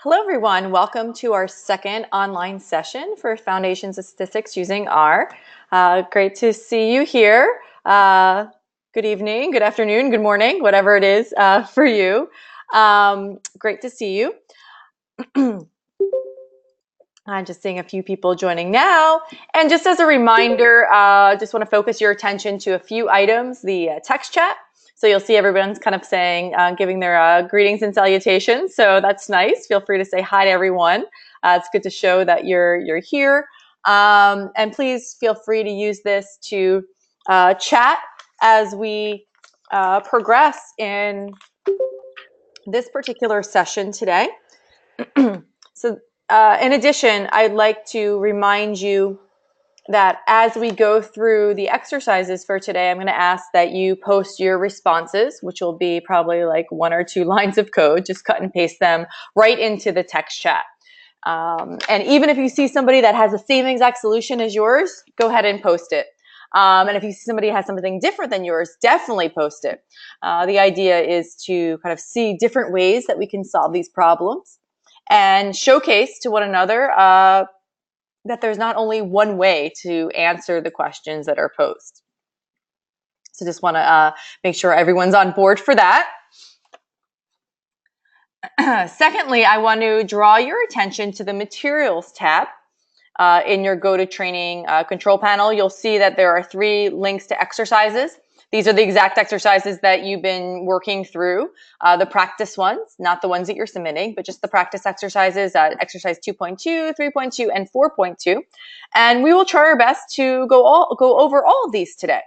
Hello, everyone. Welcome to our second online session for Foundations of Statistics using R. Great to see you here. Good evening, good afternoon, good morning, whatever it is for you. Great to see you. I'm just seeing a few people joining now. And just as a reminder, just want to focus your attention to a few items, the text chat. So you'll see everyone's kind of saying, giving their greetings and salutations. So that's nice. Feel free to say hi to everyone. It's good to show that you're here. And please feel free to use this to chat as we progress in this particular session today. So in addition, I'd like to remind you that as we go through the exercises for today, I'm going to ask that you post your responses, which will be probably like 1 or 2 lines of code. Just cut and paste them right into the text chat. And even if you see somebody that has the same exact solution as yours, go ahead and post it. And if you see somebody has something different than yours, definitely post it. The idea is to kind of see different ways that we can solve these problems and showcase to one another that there's not only one way to answer the questions that are posed. So just want to make sure everyone's on board for that. Secondly, I want to draw your attention to the Materials tab in your GoToTraining control panel. You'll see that there are 3 links to exercises. These are the exact exercises that you've been working through, the practice ones, not the ones that you're submitting, but just the practice exercises, exercise 2.2, 3.2, and 4.2. And we will try our best to go over all of these today.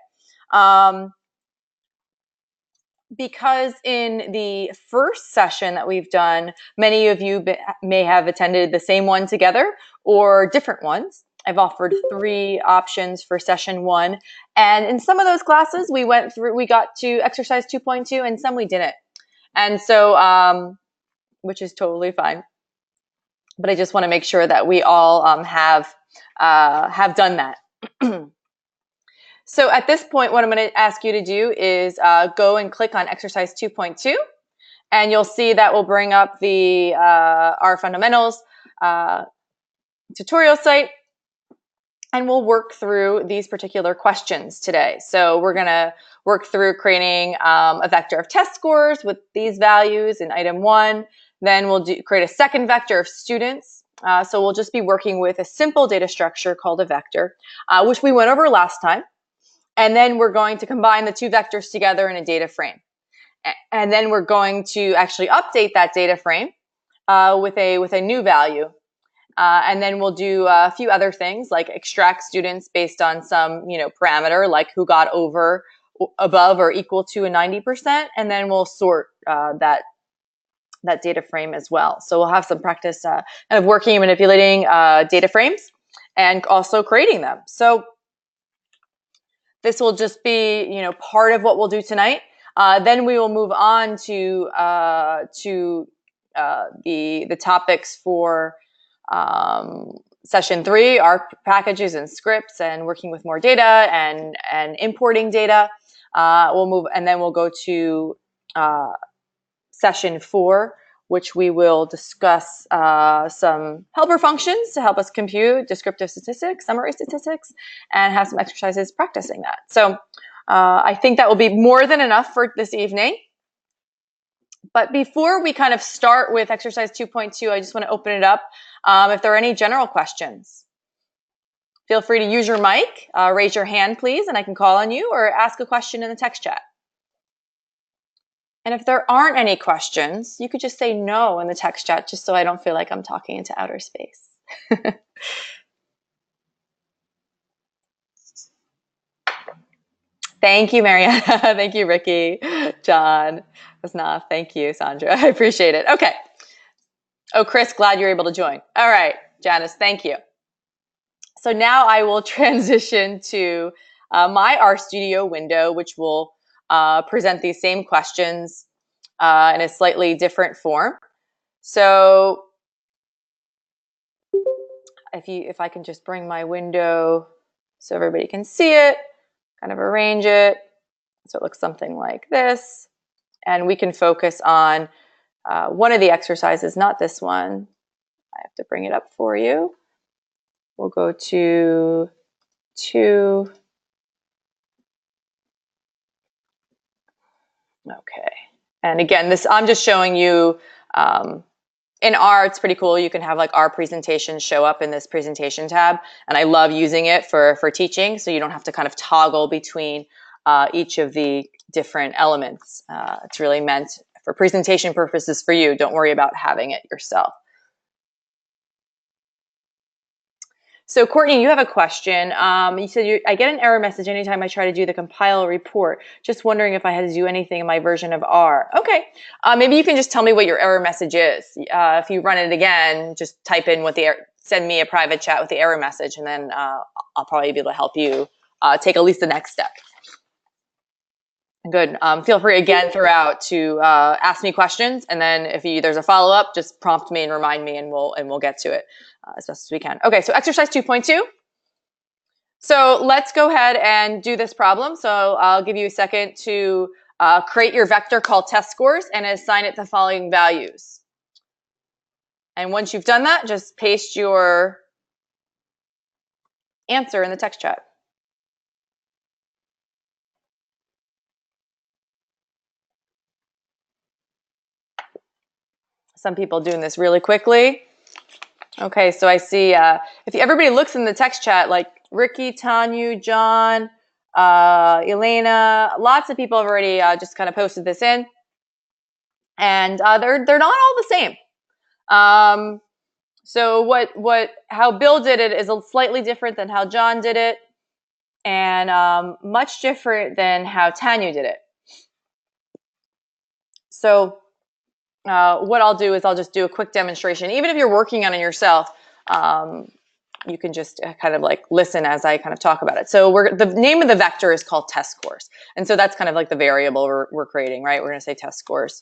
Because in the first session that we've done, many of you may have attended the same one together or different ones. I've offered 3 options for session 1. And in some of those classes, we got to exercise 2.2 and some we didn't. And so, which is totally fine. But I just want to make sure that we all have done that. So at this point, what I'm going to ask you to do is go and click on exercise 2.2. And you'll see that will bring up the R Fundamentals tutorial site. And we'll work through these particular questions today. So we're going to work through creating a vector of test scores with these values in item 1. Then we'll create a second vector of students. So we'll just be working with a simple data structure called a vector, which we went over last time. And then we're going to combine the 2 vectors together in a data frame. And then we're going to actually update that data frame with a new value. And then we'll do a few other things like extract students based on some parameter, like who got above or equal to a 90%. And then we'll sort that data frame as well. So we'll have some practice kind of working and manipulating data frames and also creating them. So this will just be part of what we'll do tonight. Then we will move on to the topics for session 3, our packages and scripts and working with more data and importing data. We'll move, and then we'll go to session 4, which we will discuss some helper functions to help us compute descriptive statistics, summary statistics, and have some exercises practicing that. So I think that will be more than enough for this evening. But before we kind of start with exercise 2.2, I just want to open it up. If there are any general questions, feel free to use your mic, raise your hand, please, and I can call on you, or ask a question in the text chat. And if there aren't any questions, you could just say no in the text chat, just so I don't feel like I'm talking into outer space. Thank you, Mariana. Thank you, Ricky, John, Asnaf. Thank you, Sandra. I appreciate it. Okay. Oh, Chris, glad you're able to join. All right, Janice, thank you. So now I will transition to my RStudio window, which will present these same questions in a slightly different form. So if I can just bring my window so everybody can see it, kind of arrange it so it looks something like this, and we can focus on one of the exercises, not this one. I have to bring it up for you. We'll go to 2. Okay. And again, this I'm just showing you in R, it's pretty cool. You can have like R presentations show up in this presentation tab. And I love using it for teaching. So you don't have to kind of toggle between each of the different elements. It's really meant for presentation purposes for you. Don't worry about having it yourself. So Courtney, you have a question. You said I get an error message anytime I try to do the compile report. Just wondering if I had to do anything in my version of R. Okay, maybe you can just tell me what your error message is. If you run it again, just type in what send me a private chat with the error message, and then I'll probably be able to help you take at least the next step. Good. Feel free again throughout to ask me questions, and then if there's a follow up, just prompt me and remind me, and we'll get to it as best as we can. Okay, so exercise 2.2. So let's go ahead and do this problem. So I'll give you a second to create your vector called test scores and assign it the following values. And once you've done that, just paste your answer in the text chat. Some people doing this really quickly. Okay, so I see if everybody looks in the text chat, like Ricky, Tanyu, John, Elena, lots of people have already just kind of posted this in, and they're not all the same. So how Bill did it is slightly different than how John did it, and much different than how Tanyu did it. So what I'll do is I'll just do a quick demonstration. Even if you're working on it yourself, you can just kind of like listen as I kind of talk about it. So the name of the vector is called test scores. And so that's kind of like the variable we're creating, right? We're going to say test scores.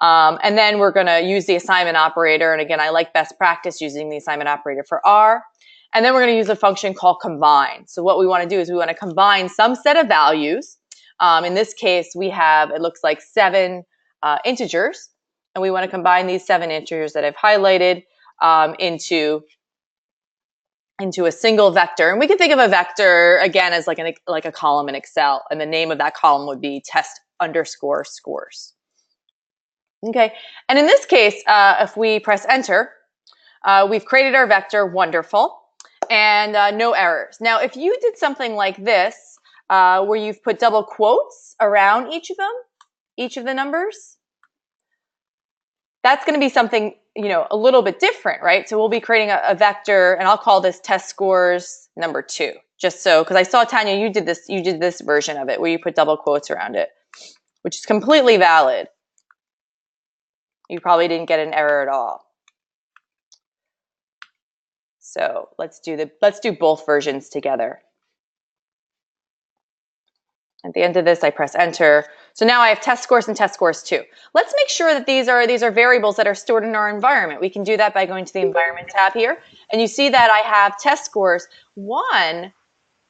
And then we're going to use the assignment operator. And again, I like best practice using the assignment operator for R. And then we're going to use a function called combine. So what we want to do is we want to combine some set of values. In this case, we have, it looks like 7 integers. And we want to combine these 7 integers that I've highlighted into a single vector. And we can think of a vector, again, as like a column in Excel. And the name of that column would be test_scores. Okay, and in this case, if we press enter, we've created our vector, wonderful, and no errors. Now, if you did something like this, where you've put double quotes around each of them, each of the numbers, that's going to be something, a little bit different, right? So we'll be creating a vector, and I'll call this test scores number 2, just so, because I saw, Tanya, you did this version of it where you put double quotes around it, which is completely valid. You probably didn't get an error at all. So let's do both versions together. At the end of this, I press enter. So now I have test scores and test scores 2. Let's make sure that these are variables that are stored in our environment. We can do that by going to the environment tab here. And you see that I have test scores 1.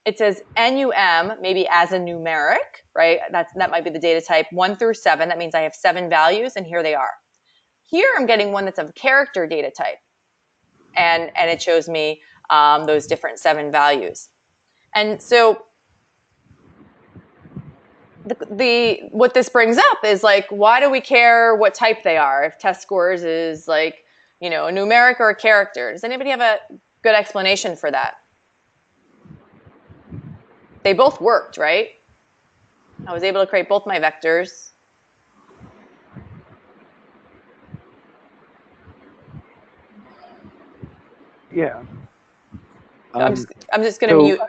It says NUM, maybe as a numeric, right? That might be the data type 1 through 7. That means I have 7 values, and here they are. Here I'm getting one that's of character data type, and it shows me those different 7 values. And so what this brings up is like, why do we care what type they are if test scores is like, a numeric or a character? Does anybody have a good explanation for that? They both worked, right? I was able to create both my vectors. Yeah. I'm just going to mute.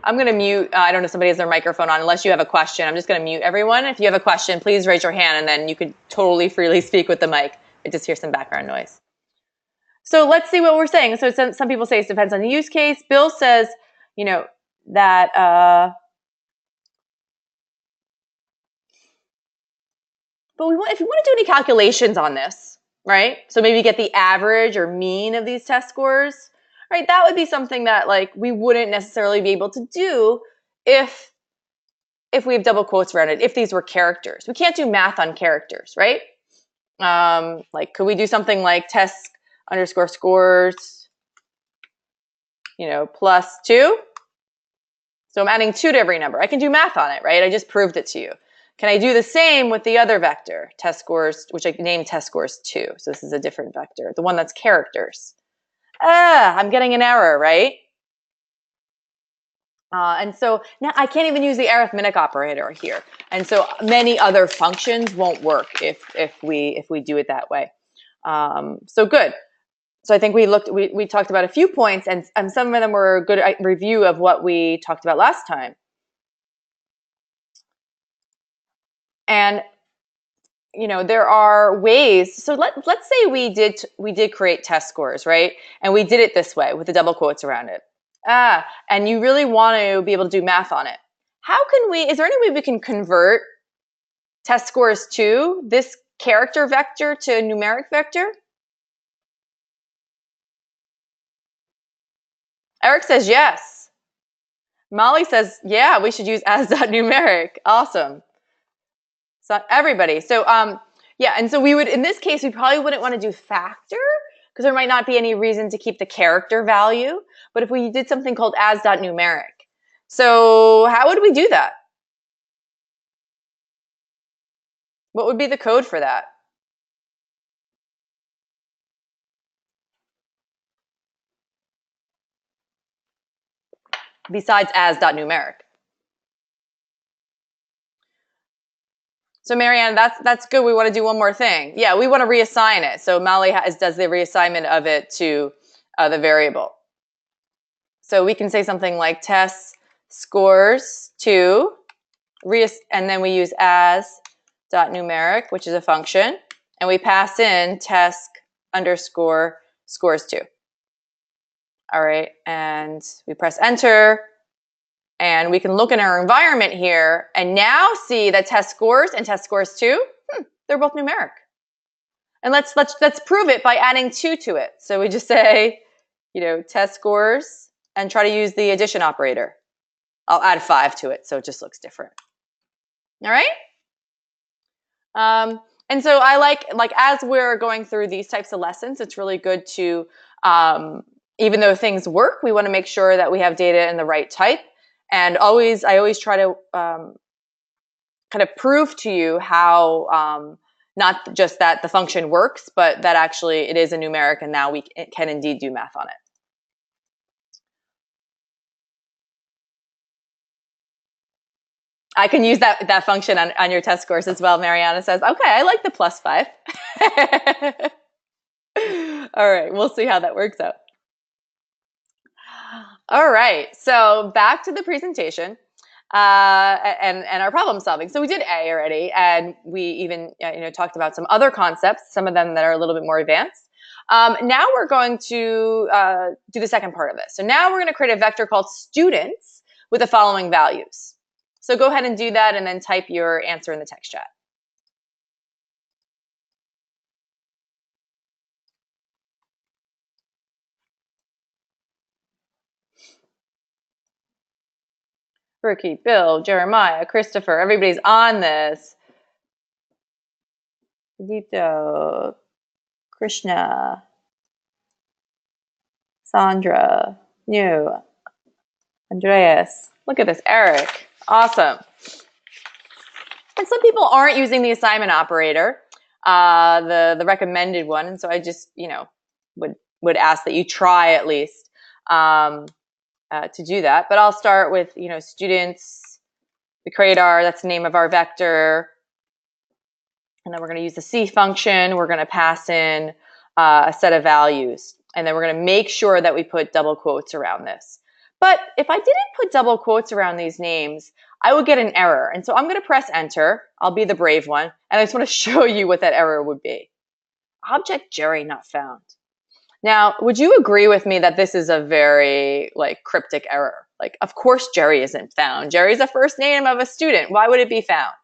I'm going to mute. I don't know if somebody has their microphone on. Unless you have a question, I'm just going to mute everyone. If you have a question, please raise your hand, and then you could totally freely speak with the mic. I just hear some background noise. So let's see what we're saying. So some people say it depends on the use case. Bill says, that. But if you want to do any calculations on this, right? So maybe get the average or mean of these test scores, right? That would be something that like we wouldn't necessarily be able to do if if we have double quotes around it, if these were characters. We can't do math on characters, right? Like, could we do something like test underscore scores, plus 2? So I'm adding 2 to every number. I can do math on it, right? I just proved it to you. Can I do the same with the other vector, test scores, which I named test scores 2. So this is a different vector, the one that's characters. I'm getting an error, right? And so now I can't even use the arithmetic operator here. And so many other functions won't work if we do it that way. So good. So I think we talked about a few points, and some of them were a good review of what we talked about last time. And there are ways. So let's say we did create test scores, right? And we did it this way with the double quotes around it. And you really want to be able to do math on it. Is there any way we can convert test scores 2, this character vector, to a numeric vector? Eric says yes. Molly says, yeah, we should use as.numeric. Awesome. So everybody. So yeah, and so we would, in this case, we probably wouldn't want to do factor because there might not be any reason to keep the character value. But if we did something called as.numeric. So how would we do that? What would be the code for that? Besides as.numeric. So Marianne, that's good. We want to do one more thing. Yeah, we want to reassign it. So Molly does the reassignment of it to the variable. So we can say something like test scores 2, and then we use as.numeric, which is a function, and we pass in test underscore scores 2. All right, and we press enter. And we can look in our environment here and now see that test scores and test scores 2, they're both numeric. And let's prove it by adding 2 to it. So we just say, test scores and try to use the addition operator. I'll add 5 to it so it just looks different. All right? And so I like as we're going through these types of lessons, it's really good to, even though things work, we want to make sure that we have data in the right type. And I always try to kind of prove to you how not just that the function works, but that actually it is a numeric, and now we can indeed do math on it. I can use that function on your test scores as well. Mariana says, okay, I like the +5. All right, we'll see how that works out. All right, so back to the presentation and our problem solving. So we did A already, and we even talked about some other concepts, some of them that are a little bit more advanced. Now we're going to do the second part of this. So now we're going to create a vector called students with the following values. So go ahead and do that and then type your answer in the text chat. Ricky, Bill, Jeremiah, Christopher, everybody's on this. Dito, Krishna, Sandra, New, Andreas. Look at this, Eric. Awesome. And some people aren't using the assignment operator, the recommended one, and so I just would ask that you try at least to do that. But I'll start with students. We create that's the name of our vector, and then we're going to use the C function. We're going to pass in a set of values, and then we're going to make sure that we put double quotes around this. But if I didn't put double quotes around these names, I would get an error. And so I'm going to press enter. I'll be the brave one. And I just want to show you what that error would be. Object Jerry not found. Now, would you agree with me that this is a very cryptic error? Of course Jerry isn't found. Jerry's the first name of a student. Why would it be found?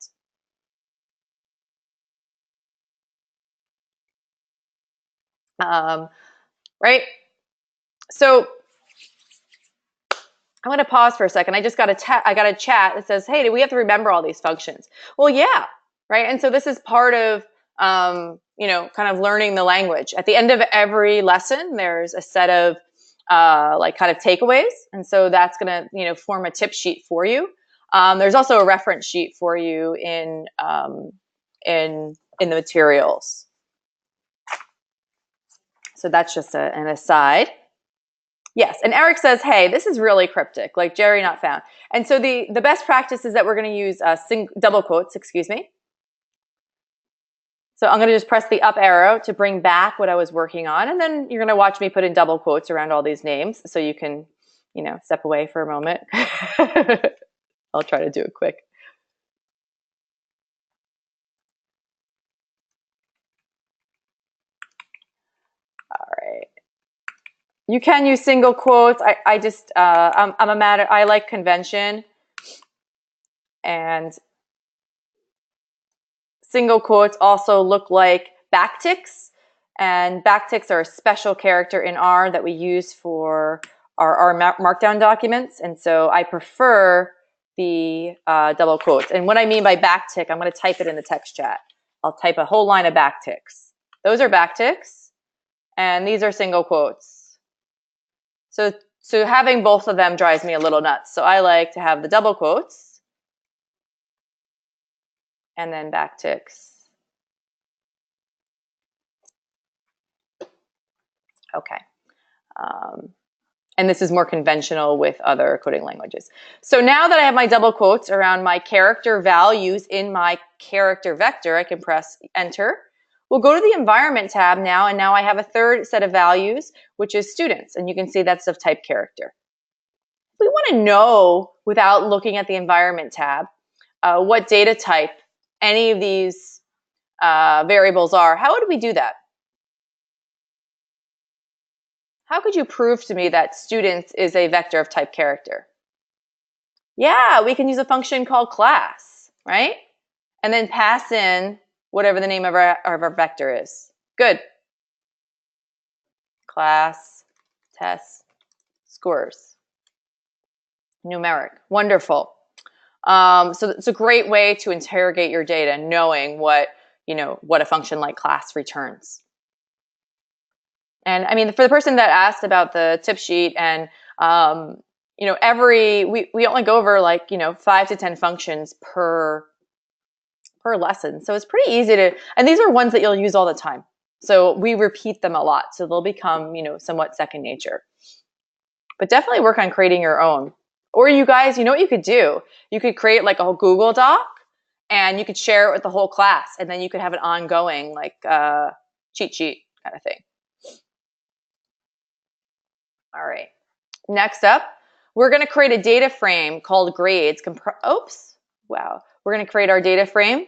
Right? So I'm going to pause for a second. I just got I got a chat that says, hey, do we have to remember all these functions? Well, yeah, right? And so this is part of, you know, kind of learning the language. At the end of every lesson, there's a set of like kind of takeaways. And so that's going to, you know, form a tip sheet for you. There's also a reference sheet for you in the materials. So that's just an aside. Yes, and Eric says, hey, this is really cryptic, like Jerry not found. And so the best practice is that we're going to use double quotes, excuse me. So I'm going to just press the up arrow to bring back what I was working on, and then you're going to watch me put in double quotes around all these names so you can, you know, step away for a moment. I'll try to do it quick. All right. You can use single quotes. I just, I like convention, and single quotes also look like backticks, and backticks are a special character in R that we use for our markdown documents, and so I prefer the double quotes. And what I mean by backtick, I'm going to type it in the text chat. I'll type a whole line of backticks. Those are backticks, and these are single quotes. So having both of them drives me a little nuts. So I like to have the double quotes and then backticks. Okay. And this is more conventional with other coding languages. So now that I have my double quotes around my character values in my character vector, I can press enter. We'll go to the environment tab now, and now I have a third set of values, which is students. And you can see that's of type character. If we want to know, without looking at the environment tab, what data type any of these variables are, how would we do that? How could you prove to me that students is a vector of type character? Yeah, we can use a function called class, right? And then pass in whatever the name of our vector is. Good. Class, test, scores. Numeric. Wonderful. So it's a great way to interrogate your data, knowing what a function like class returns. And I mean, for the person that asked about the tip sheet, and we only go over like 5 to 10 functions per lesson, so it's pretty easy to. And these are ones that you'll use all the time, so we repeat them a lot, so they'll become somewhat second nature. But definitely work on creating your own. Or you guys, you know what you could do? You could create like a whole Google Doc, and you could share it with the whole class, and then you could have an ongoing like cheat sheet kind of thing. All right. Next up, we're going to create a data frame called grades. We're going to create our data frame,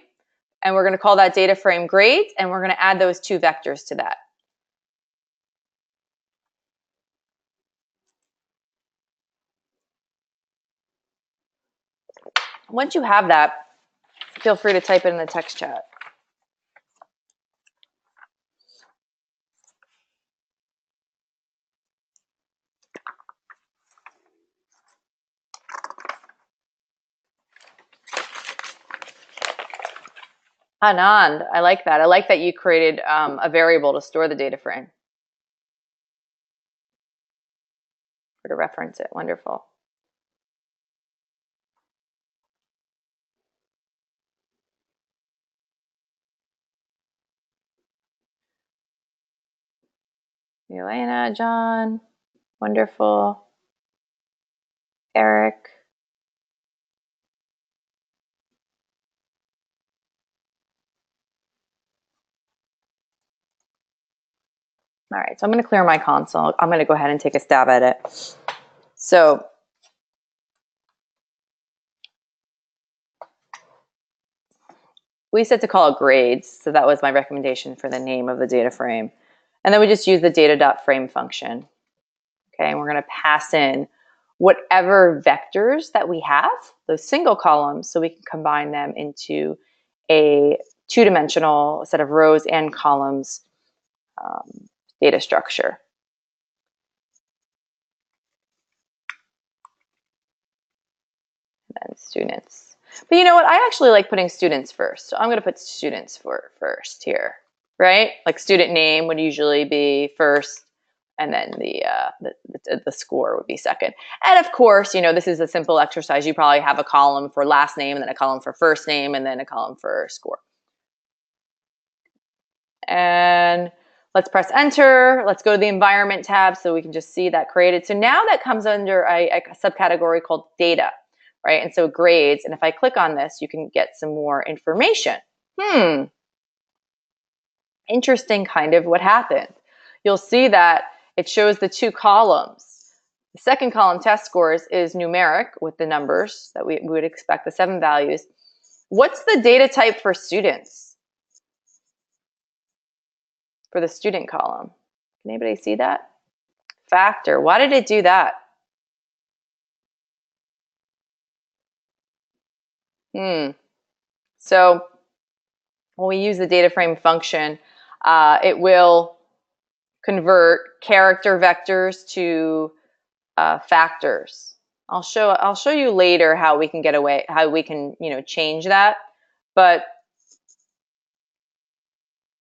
and we're going to call that data frame grades, and we're going to add those 2 vectors to that. Once you have that, feel free to type it in the text chat. Anand, I like that. I like that you created a variable to store the data frame or to reference it. Wonderful. Elena, John, wonderful. Eric. All right, so I'm going to clear my console. I'm going to go ahead and take a stab at it. So we said to call it grades, so that was my recommendation for the name of the data frame. And then we just use the data.frame function. Okay, and we're going to pass in whatever vectors that we have, those single columns, so we can combine them into a 2-dimensional set of rows and columns data structure. and students. But you know what? I actually like putting students first. So I'm going to put students first here, right? Like student name would usually be first, and then the score would be second. And of course, you know, this is a simple exercise. You probably have a column for last name, and then a column for first name, and then a column for score. And let's press enter. Let's go to the environment tab so we can just see that created. So now that comes under a subcategory called data, right? And so grades. And if I click on this, you can get some more information. Interesting kind of what happened. You'll see that it shows the two columns. The second column, test scores, is numeric with the numbers that we would expect, the 7 values. What's the data type for students? For the student column. Can anybody see that? Factor. Why did it do that? So when we use the data frame function, it will convert character vectors to factors. I'll show you later how we can change that. But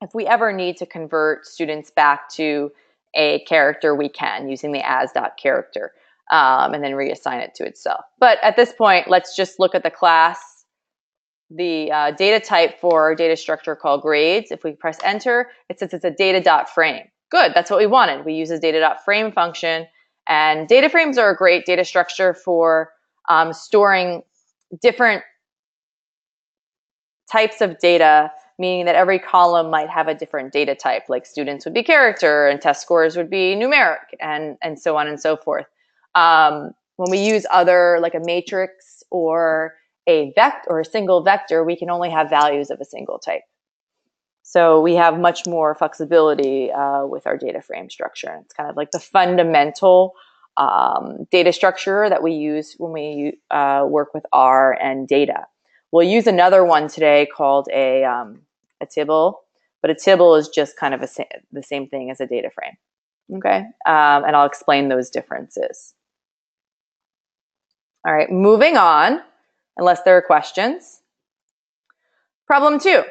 if we ever need to convert students back to a character, we can using the as.character and then reassign it to itself. But at this point, let's just look at the class, the data type for our data structure called grades. If we press enter, it says it's a data.frame. Good, that's what we wanted. We use a data.frame function, and data frames are a great data structure for storing different types of data, meaning that every column might have a different data type, like students would be character and test scores would be numeric, and so on and so forth. When we use other, like a matrix or a vector or a single vector, we can only have values of a single type. So we have much more flexibility with our data frame structure. It's kind of like the fundamental data structure that we use when we work with R and data. We'll use another one today called a tibble, but a tibble is just kind of the same thing as a data frame. Okay, and I'll explain those differences. All right, moving on, unless there are questions. Problem 2.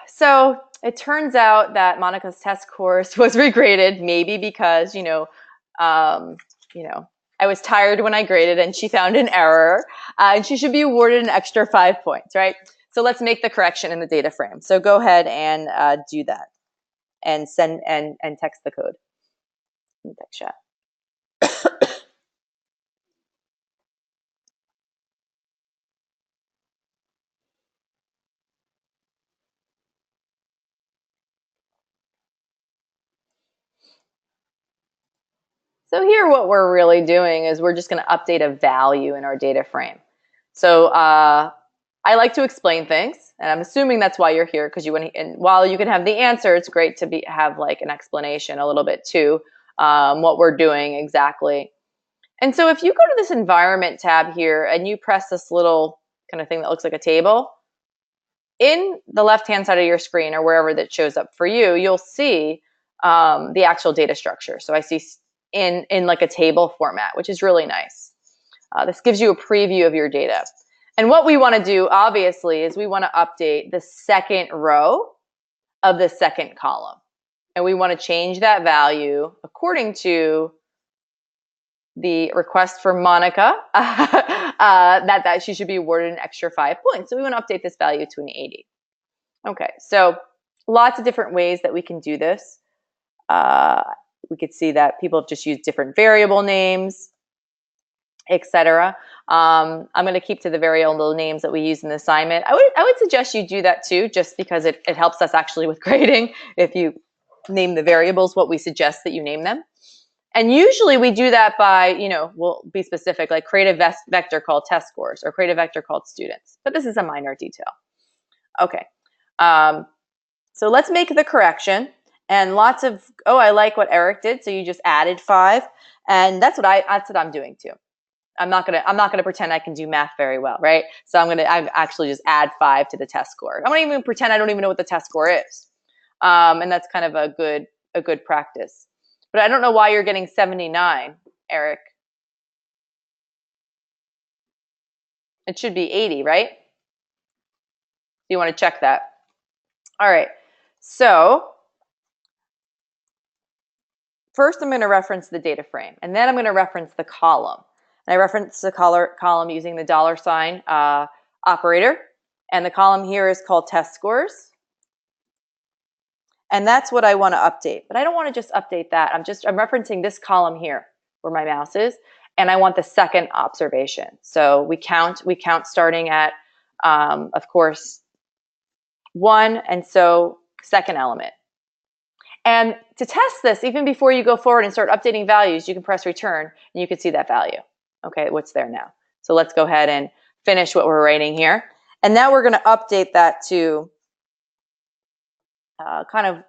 So it turns out that Monica's test course was regraded, maybe because, I was tired when I graded and she found an error, and she should be awarded an extra 5 points, right? So let's make the correction in the data frame. So go ahead and do that and send and text the code in the text chat. So here what we're really doing is we're just going to update a value in our data frame. So I like to explain things, and I'm assuming that's why you're here, because and while you can have the answer, it's great to have like an explanation a little bit too, what we're doing exactly. And so if you go to this environment tab here and you press this little kind of thing that looks like a table, in the left-hand side of your screen or wherever that shows up for you, you'll see the actual data structure. So I see in like a table format, which is really nice. This gives you a preview of your data. And what we want to do, obviously, is we want to update the second row of the second column. And we want to change that value according to the request for Monica, that she should be awarded an extra 5 points. So we want to update this value to an 80. Okay, so lots of different ways that we can do this. We could see that people have just used different variable names, etc. I'm going to keep to the variable names that we use in the assignment. I would suggest you do that too, just because it helps us actually with grading if you name the variables what we suggest that you name them. And usually we do that by, we'll be specific, like create a vector called test scores or create a vector called students. But this is a minor detail. Okay, so let's make the correction. And lots of, I like what Eric did. So you just added 5, and that's what I'm doing too. I'm not gonna pretend I can do math very well, right? So I actually just add 5 to the test score. I'm gonna even pretend I don't even know what the test score is, and that's kind of a good practice. But I don't know why you're getting 79, Eric. It should be 80, right? You want to check that. All right. So first I'm going to reference the data frame, and then I'm going to reference the column. And I reference the column using the $ operator. And the column here is called test scores. And that's what I want to update. But I don't want to just update that. I'm referencing this column here where my mouse is. And I want the second observation. So we count starting at, of course, 1. And so second element. And to test this, even before you go forward and start updating values, you can press return and you can see that value. Okay, what's there now? So let's go ahead and finish what we're writing here. And now we're going to update that to kind of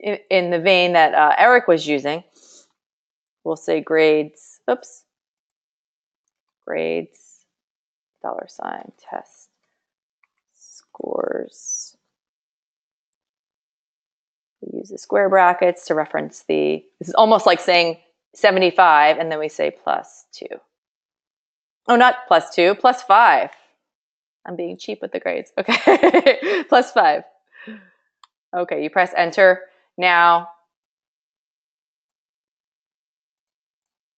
in the vein that Eric was using. We'll say grades, grades, $ test scores. We use the square brackets to reference this is almost like saying 75, and then we say +2. Oh, not +2, +5. I'm being cheap with the grades. Okay, +5. Okay, you press enter. Now,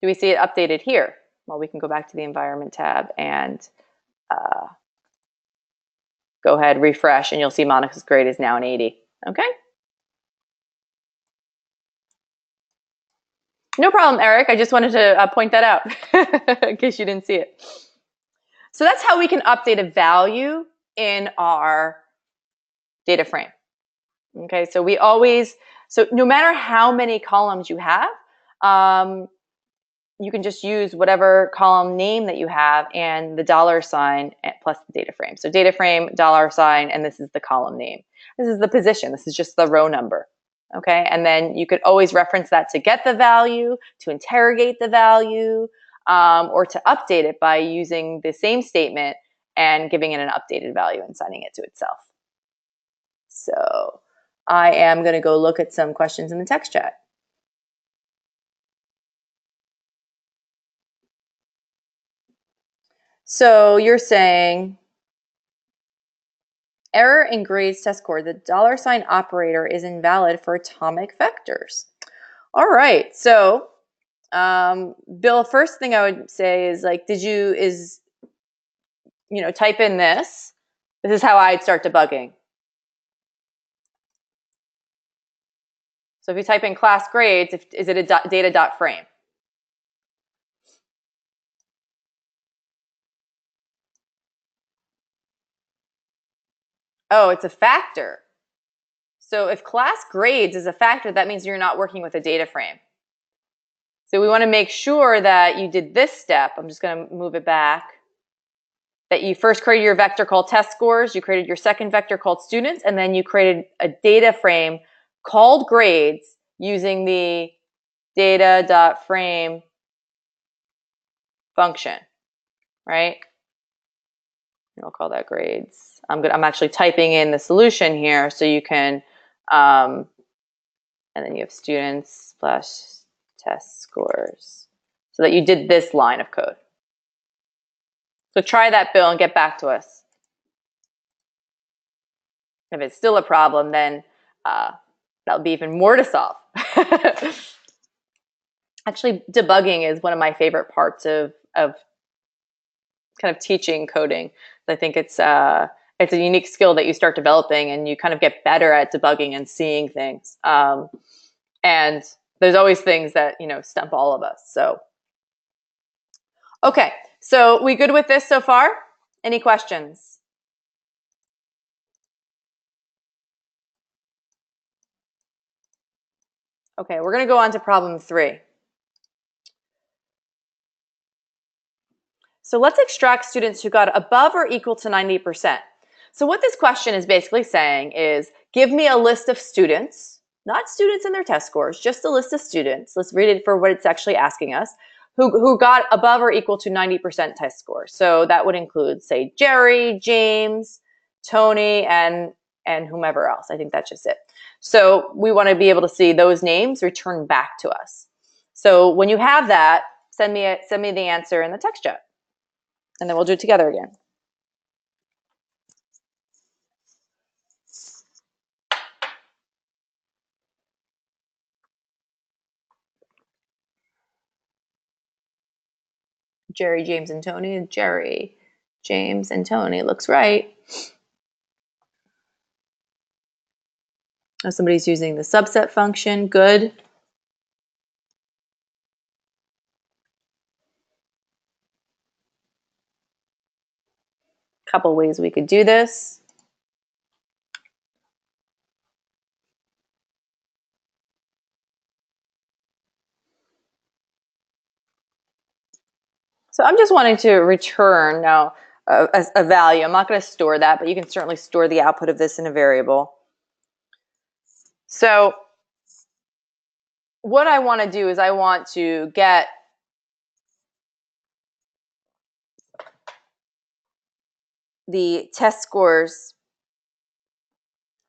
do we see it updated here? Well, we can go back to the environment tab and go ahead, refresh, and you'll see Monica's grade is now an 80. Okay? No problem, Eric. I just wanted to point that out in case you didn't see it. So that's how we can update a value in our data frame. Okay, so no matter how many columns you have, you can just use whatever column name that you have and the $ plus the data frame. So data frame, $, and this is the column name. This is the position. This is just the row number. Okay, and then you could always reference that to get the value, to interrogate the value, or to update it by using the same statement and giving it an updated value and assigning it to itself. So I am going to go look at some questions in the text chat. So you're saying error in grades test score. The $ operator is invalid for atomic vectors. All right. So Bill, first thing I would say is like, type in this. This is how I'd start debugging. So if you type in class grades, is it a data.frame? Oh, it's a factor. So if class grades is a factor, that means you're not working with a data frame. So we want to make sure that you did this step. I'm just going to move it back. That you first created your vector called test scores, you created your second vector called students, and then you created a data frame called grades using the data.frame function, right? We'll call that grades. I'm actually typing in the solution here so you can, and then you have students / test scores, so that you did this line of code. So try that, Bill, and get back to us. If it's still a problem, then that'll be even more to solve. Actually, debugging is one of my favorite parts of kind of teaching coding. I think it's a unique skill that you start developing, and you kind of get better at debugging and seeing things. And there's always things that stump all of us. So, okay, so we good with this so far? Any questions? Okay, we're going to go on to problem 3. So let's extract students who got above or equal to 90%. So what this question is basically saying is, give me a list of students, not students and their test scores, just a list of students. Let's read it for what it's actually asking us, who got above or equal to 90% test score. So that would include, say, Jerry, James, Tony, and whomever else. I think that's just it. So we want to be able to see those names return back to us. So when you have that, send me the answer in the text chat. and then we'll do it together again. Jerry, James, and Tony. Jerry, James, and Tony. Looks right. Oh, somebody's using the subset function. Good. Couple ways we could do this. So I'm just wanting to return now a value. I'm not going to store that, but you can certainly store the output of this in a variable. So what I want to do is I want to get the test scores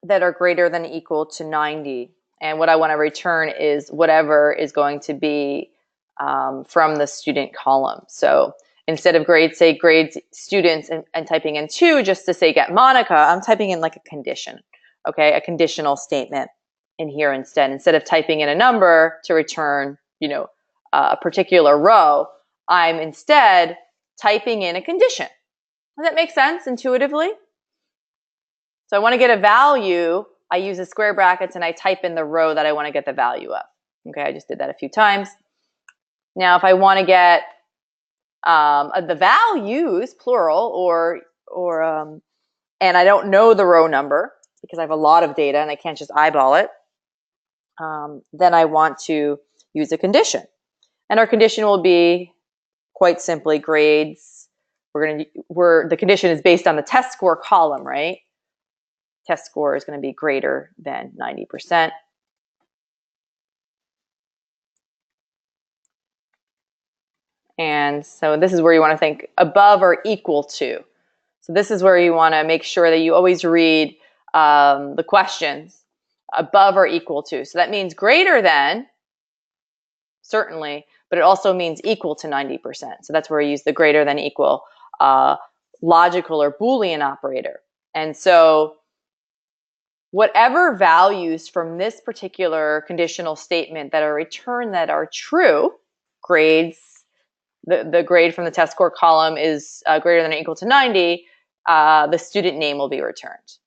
that are greater than or equal to 90. And what I want to return is whatever is going to be from the student column. So instead of grades, say grades students and typing in 2 just to say get Monica, I'm typing in like a condition, okay, a conditional statement in here instead of typing in a number to return, you know, a particular row, I'm instead typing in a condition. Does that make sense intuitively? So I want to get a value, I use the square brackets and I type in the row that I want to get the value of. Okay, I just did that a few times. Now if I want to get the values, plural, and I don't know the row number because I have a lot of data and I can't just eyeball it, then I want to use a condition. And our condition will be quite simply grades. The condition is based on the test score column, right? Test score is going to be greater than 90%. And so this is where you want to think above or equal to. So this is where you want to make sure that you always read the questions above or equal to. So that means greater than, certainly, but it also means equal to 90%. So that's where you use the greater than equal logical or Boolean operator. And so whatever values from this particular conditional statement that are returned that are true, grades, the grade from the test score column is greater than or equal to 90, the student name will be returned.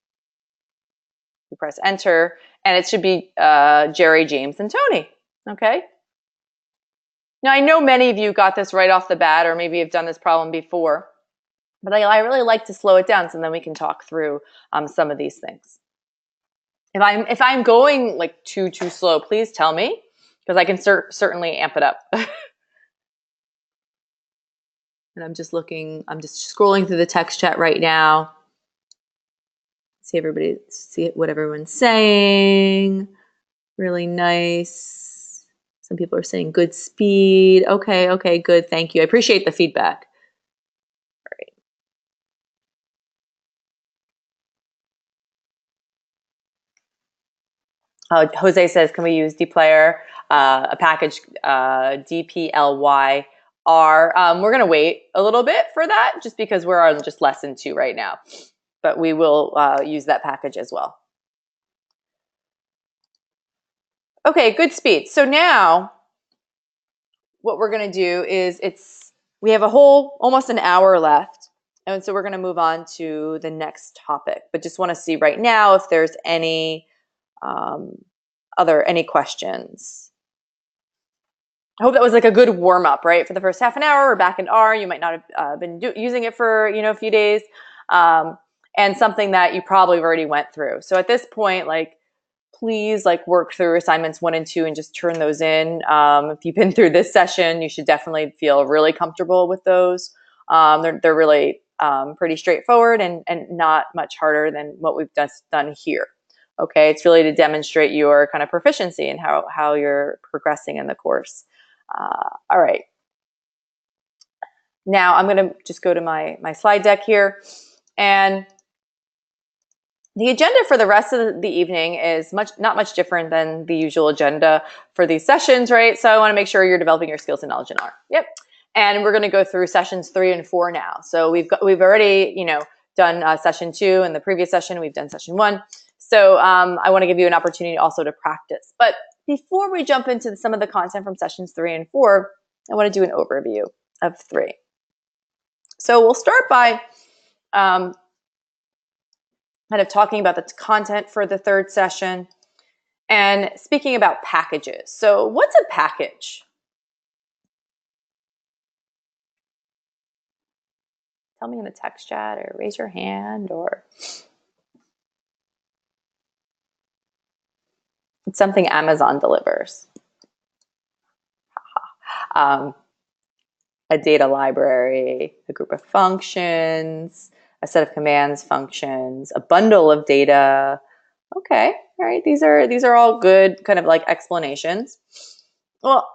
We press enter, and it should be Jerry, James, and Tony, okay? Now, I know many of you got this right off the bat, or maybe you've done this problem before, but I really like to slow it down so then we can talk through some of these things. If I'm going like too slow, please tell me, because I can certainly amp it up. And I'm just scrolling through the text chat right now. See what everyone's saying. Really nice. Some people are saying good speed. Okay, good. Thank you. I appreciate the feedback. All right. Jose says, can we use dplyr, a package dplyr? We're going to wait a little bit for that just because we're on just lesson 2 right now. But we will use that package as well. Okay, good speed. So now what we're going to do is we have almost an hour left. And so we're going to move on to the next topic. But just want to see right now if there's any questions. I hope that was like a good warm up, right? For the first half an hour, we're back in R. You might not have been using it for a few days, and something that you probably already went through. So at this point, please work through assignments 1 and 2 and just turn those in. If you've been through this session, you should definitely feel really comfortable with those. They're really pretty straightforward and not much harder than what we've just done here. Okay, it's really to demonstrate your kind of proficiency and how you're progressing in the course. All right. Now I'm going to just go to my slide deck here, and the agenda for the rest of the evening is not much different than the usual agenda for these sessions, right? So I want to make sure you're developing your skills and knowledge in R. Yep. And we're going to go through sessions 3 and 4 now. So we've already, done session 2 in the previous session. We've done session 1. So I want to give you an opportunity also to practice. But before we jump into some of the content from sessions 3 and 4, I want to do an overview of 3. So we'll start by kind of talking about the content for the 3rd session and speaking about packages. So what's a package? Tell me in the text chat or raise your hand, or it's something Amazon delivers. A data library, a group of functions, a set of commands functions, a bundle of data. Okay, all right, these are all good kind of like explanations. Well,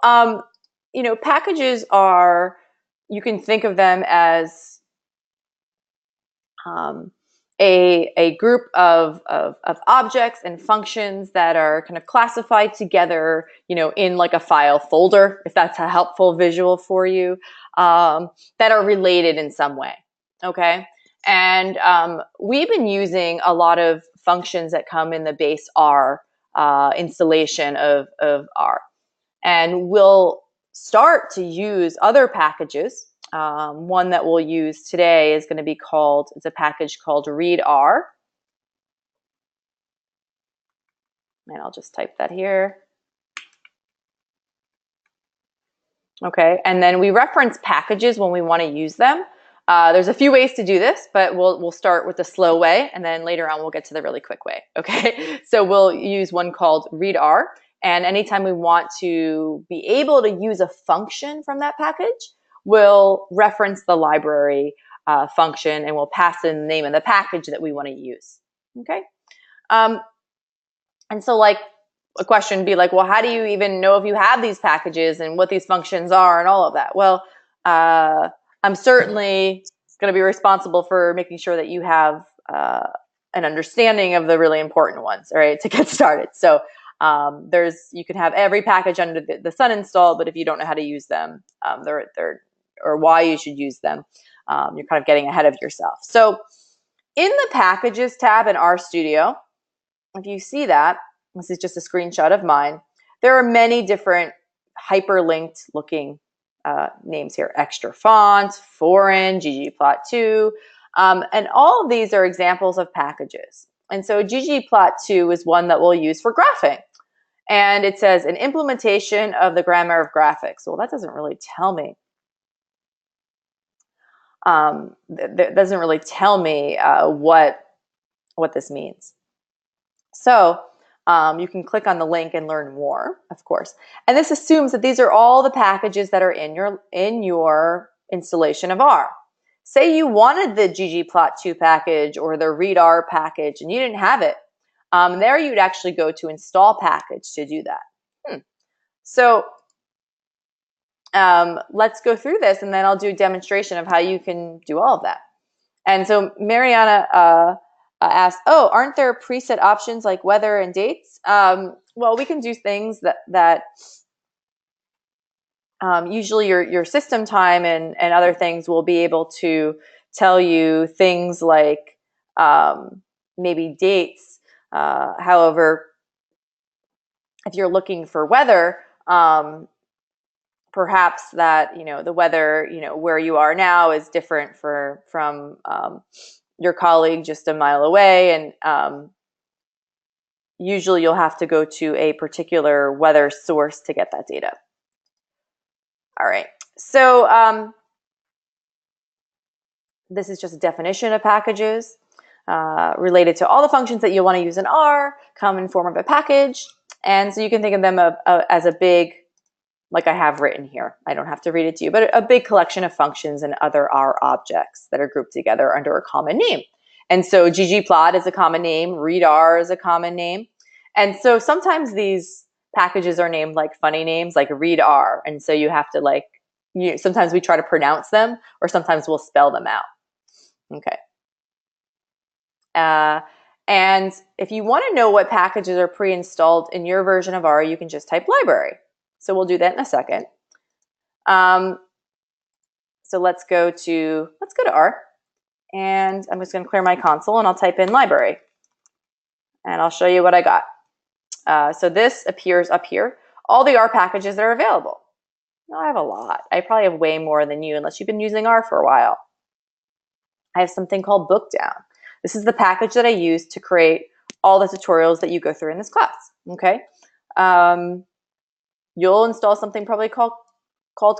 packages are, you can think of them as a group of objects and functions that are kind of classified together, in like a file folder, if that's a helpful visual for you, that are related in some way. Okay. And we've been using a lot of functions that come in the base R installation of R. And we'll start to use other packages. One that we'll use today is going to be it's a package called readr. And I'll just type that here. Okay, and then we reference packages when we want to use them. There's a few ways to do this, but we'll start with the slow way, and then later on we'll get to the really quick way. Okay, so we'll use one called readr, and anytime we want to be able to use a function from that package, we'll reference the library function, and we'll pass in the name of the package that we want to use. Okay, and so like a question would be like, well, how do you even know if you have these packages and what these functions are and all of that? Well, I'm certainly going to be responsible for making sure that you have an understanding of the really important ones, all right, to get started. So you can have every package under the sun installed, but if you don't know how to use them, or why you should use them, you're kind of getting ahead of yourself. So in the Packages tab in RStudio, if you see that, this is just a screenshot of mine, there are many different hyperlinked looking names here. Extra font, foreign, ggplot2, and all of these are examples of packages. And so ggplot2 is one that we'll use for graphing. And it says an implementation of the grammar of graphics. Well, that doesn't really tell me. That doesn't really tell me what this means. So you can click on the link and learn more, of course. And this assumes that these are all the packages that are in your installation of R. Say you wanted the ggplot2 package or the readr package and you didn't have it. There you'd actually go to install package to do that. So let's go through this, and then I'll do a demonstration of how you can do all of that. And so Mariana asked, oh, aren't there preset options like weather and dates? Well, we can do things that usually your system time and other things will be able to tell you things like maybe dates. However, if you're looking for weather, perhaps that, the weather, where you are now is different from your colleague just a mile away. And usually you'll have to go to a particular weather source to get that data. All right, so this is just a definition of packages related to all the functions that you want to use in R, come in form of a package. And so you can think of them as a big, like I have written here, I don't have to read it to you, but a big collection of functions and other R objects that are grouped together under a common name. And so ggplot is a common name, readr is a common name. And so sometimes these packages are named like funny names, like readr. And so you have to sometimes we try to pronounce them, or sometimes we'll spell them out. Okay. And if you want to know what packages are pre-installed in your version of R, you can just type library. So we'll do that in a second. So let's go to R, and I'm just going to clear my console and I'll type in library, and I'll show you what I got. So this appears up here, all the R packages that are available. Now I have a lot. I probably have way more than you unless you've been using R for a while. I have something called Bookdown. This is the package that I use to create all the tutorials that you go through in this class, okay? You'll install something probably called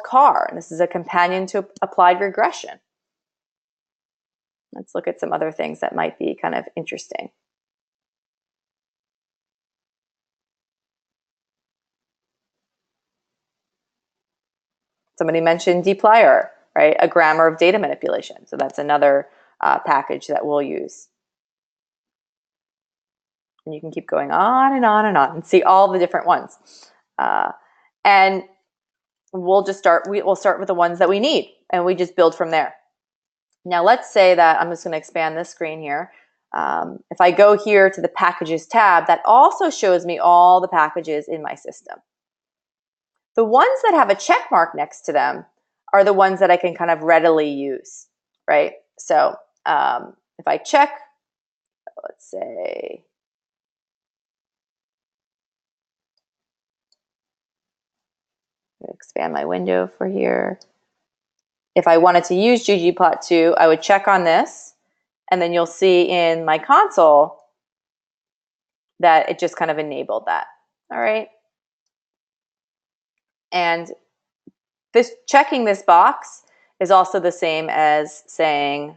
CAR, and this is a companion to applied regression. Let's look at some other things that might be kind of interesting. Somebody mentioned dplyr, right? A grammar of data manipulation. So that's another package that we'll use. And you can keep going on and on and on and see all the different ones. And we'll start with the ones that we need, and we just build from there. Now let's say that I'm just going to expand this screen here. If I go here to the packages tab, that also shows me all the packages in my system. The ones that have a check mark next to them are the ones that I can kind of readily use, right? So if I check, let's say, expand my window for here. If I wanted to use ggplot2, I would check on this, and then you'll see in my console that it just kind of enabled that, all right? And this checking this box is also the same as saying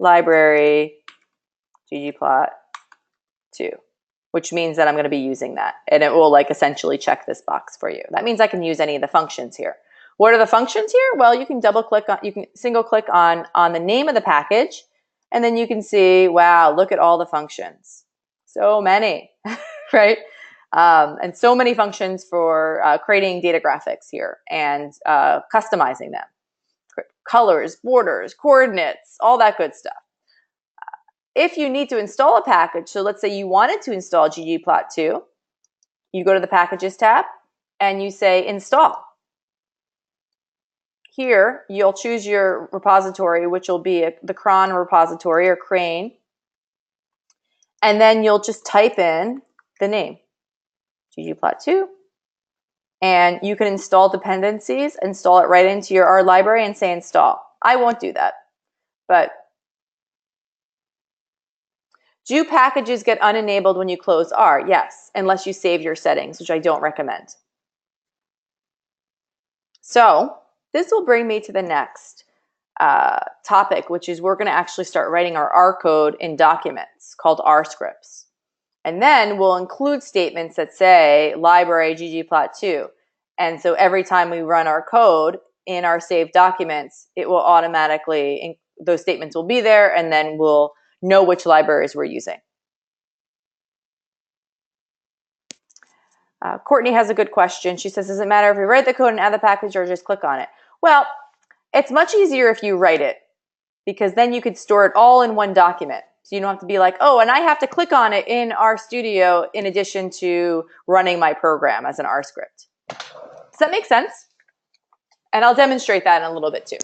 library ggplot2, which means that I'm going to be using that, and it will like essentially check this box for you. That means I can use any of the functions here. What are the functions here? Well, you can single click on the name of the package, and then you can see, wow, look at all the functions. So many, right? And so many functions for creating data graphics here and customizing them. Colors, borders, coordinates, all that good stuff. If you need to install a package, so let's say you wanted to install ggplot2, you go to the Packages tab and you say Install. Here, you'll choose your repository, which will be the cron repository or Crane, and then you'll just type in the name, ggplot2, and you can install dependencies, install it right into your R library and say Install. I won't do that, but do packages get unenabled when you close R? Yes, unless you save your settings, which I don't recommend. So this will bring me to the next topic, which is we're going to actually start writing our R code in documents called R scripts. And then we'll include statements that say library ggplot2. And so every time we run our code in our saved documents, it will automatically, those statements will be there, and then we'll know which libraries we're using. Courtney has a good question. She says, does it matter if we write the code and add the package or just click on it? Well, it's much easier if you write it, because then you could store it all in one document. So you don't have to be like, oh, and I have to click on it in RStudio in addition to running my program as an R script. Does that make sense? And I'll demonstrate that in a little bit too.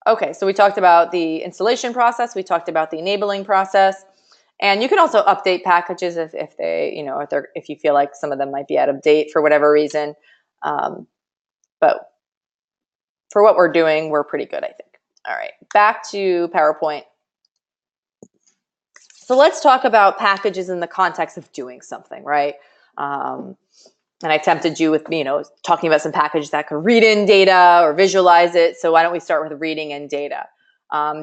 Okay, so we talked about the installation process, we talked about the enabling process, and you can also update packages if they, you know, if you feel like some of them might be out of date for whatever reason. But for what we're doing, we're pretty good, I think. All right, back to PowerPoint. So let's talk about packages in the context of doing something, right? And I tempted you with, you know, talking about some packages that could read in data or visualize it. So why don't we start with reading in data?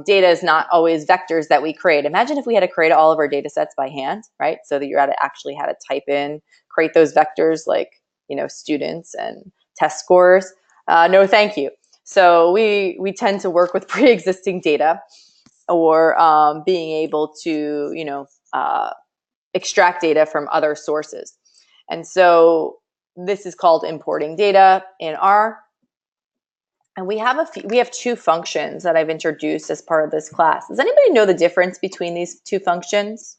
Data is not always vectors that we create. Imagine if we had to create all of our data sets by hand, right? So that you actually had to type in, create those vectors like, you know, students and test scores. No, thank you. So we tend to work with pre-existing data, or being able to, you know, extract data from other sources. And so this is called importing data in R. And we have two functions that I've introduced as part of this class. Does anybody know the difference between these two functions?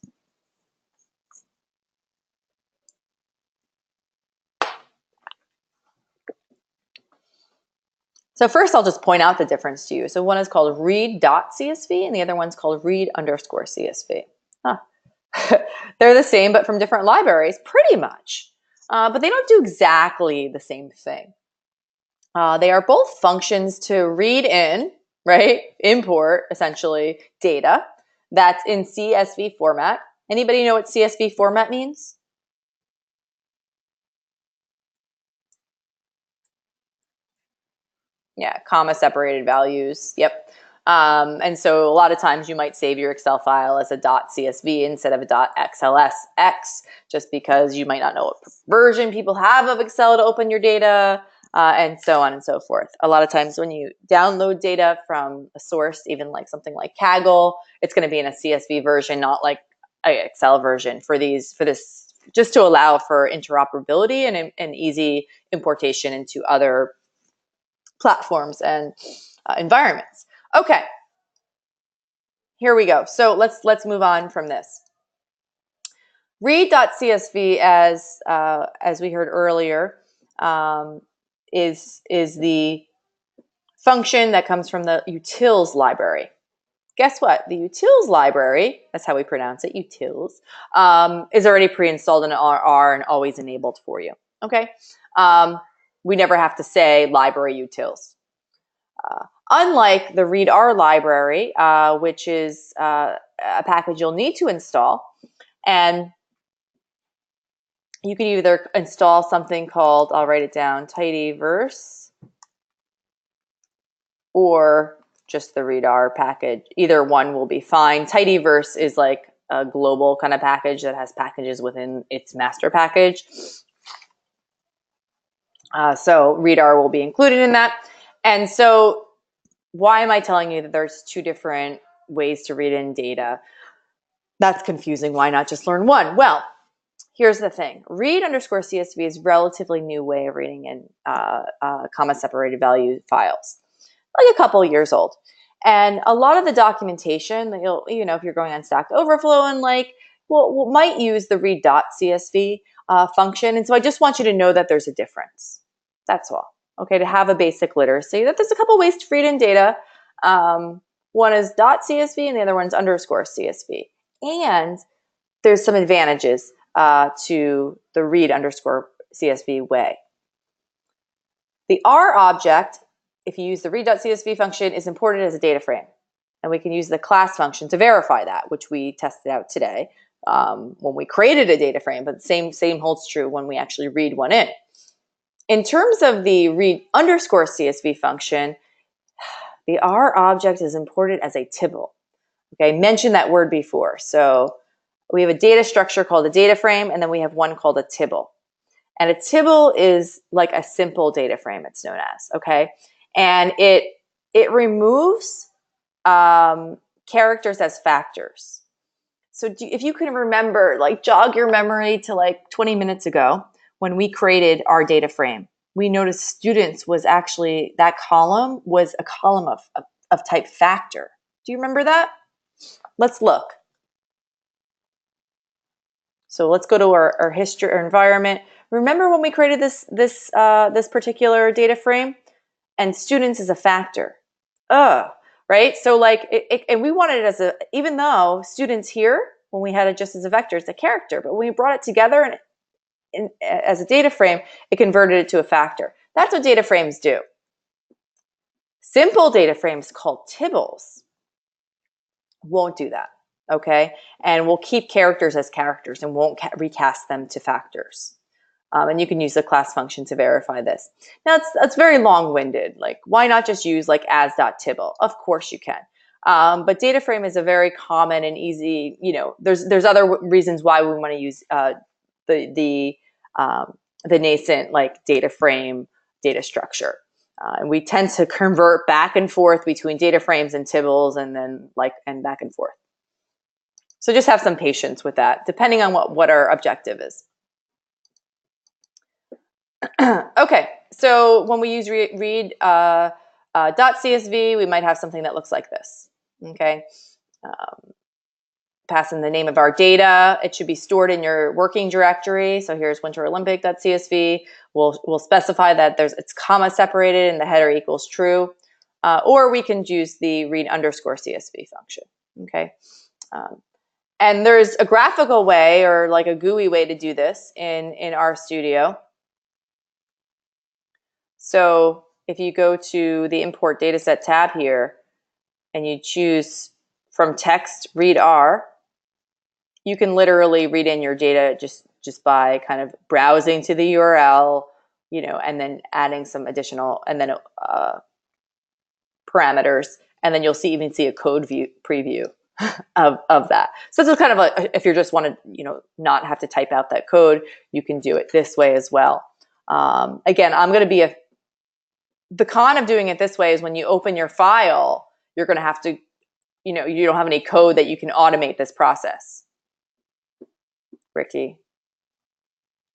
So first I'll just point out the difference to you. So one is called read.csv and the other one's called read_CSV. Huh. They're the same, but from different libraries, pretty much. But they don't do exactly the same thing. They are both functions to read in, right? Import, essentially, data that's in CSV format. Anybody know what CSV format means? Yeah, comma separated values. Yep. And so a lot of times you might save your Excel file as a .csv instead of a .xlsx, just because you might not know what version people have of Excel to open your data, and so on and so forth. A lot of times when you download data from a source, even like something like Kaggle, it's going to be in a CSV version, not like an Excel version for this, just to allow for interoperability and easy importation into other platforms and environments. Okay, here we go. So let's move on from this. Read.csv, as we heard earlier, is the function that comes from the utils library. Guess what? The utils library, that's how we pronounce it, utils, is already pre-installed in R and always enabled for you. Okay, we never have to say library utils. Unlike the readr library, which is a package you'll need to install, and you can either install something called, I'll write it down, tidyverse, or just the readr package. Either one will be fine. Tidyverse is like a global kind of package that has packages within its master package. So readr will be included in that. And so why am I telling you that there's two different ways to read in data? That's confusing. Why not just learn one? Well, here's the thing. Read_CSV is a relatively new way of reading in comma separated value files, like a couple years old. And a lot of the documentation that if you're going on Stack Overflow and might use the read.csv function. And so I just want you to know that there's a difference. That's all. Okay, to have a basic literacy that there's a couple ways to read in data. One is .csv and the other one's _CSV. And there's some advantages to the read_CSV way. The R object, if you use the read.csv function, is imported as a data frame. And we can use the class function to verify that, which we tested out today when we created a data frame, but the same holds true when we actually read one in. In terms of the read_CSV function, the R object is imported as a tibble. Okay, mentioned that word before. So we have a data structure called a data frame, and then we have one called a tibble. And a tibble is like a simple data frame, it's known as, okay? And it removes characters as factors. So if you can remember, jog your memory to 20 minutes ago when we created our data frame, we noticed students was actually, that column was a column of type factor. Do you remember that? Let's look. So let's go to our history or environment. Remember when we created this particular data frame, and students is a factor. Right? So and we wanted it as even though students here, when we had it just as a vector, it's a character, but when we brought it together as a data frame, it converted it to a factor. That's what data frames do. Simple data frames called tibbles won't do that. Okay, and we'll keep characters as characters and won't recast them to factors. And you can use the class function to verify this. Now, it's very long-winded. Why not just use as.tibble? Of course you can. But data frame is a very common and easy, there's other reasons why we want to use the nascent data frame data structure. And we tend to convert back and forth between data frames and tibbles and then and back and forth. So just have some patience with that, depending on what our objective is. Okay, so when we use read.csv, we might have something that looks like this. Okay, pass in the name of our data. It should be stored in your working directory. So here's winterolympic.csv. We'll specify that it's comma separated and the header equals true. Or we can use the read underscore CSV function. Okay. And there's a graphical way or like a GUI way to do this in RStudio. So if you go to the import dataset tab here and you choose from text read R, you can literally read in your data just by kind of browsing to the URL, and then adding some additional and then parameters, and then you'll even see a code view preview of that. So this is kind of if you just want to not have to type out that code, you can do it this way as well. Again, I'm going to be the con of doing it this way is when you open your file, you're going to have to, you don't have any code that you can automate this process. Ricky.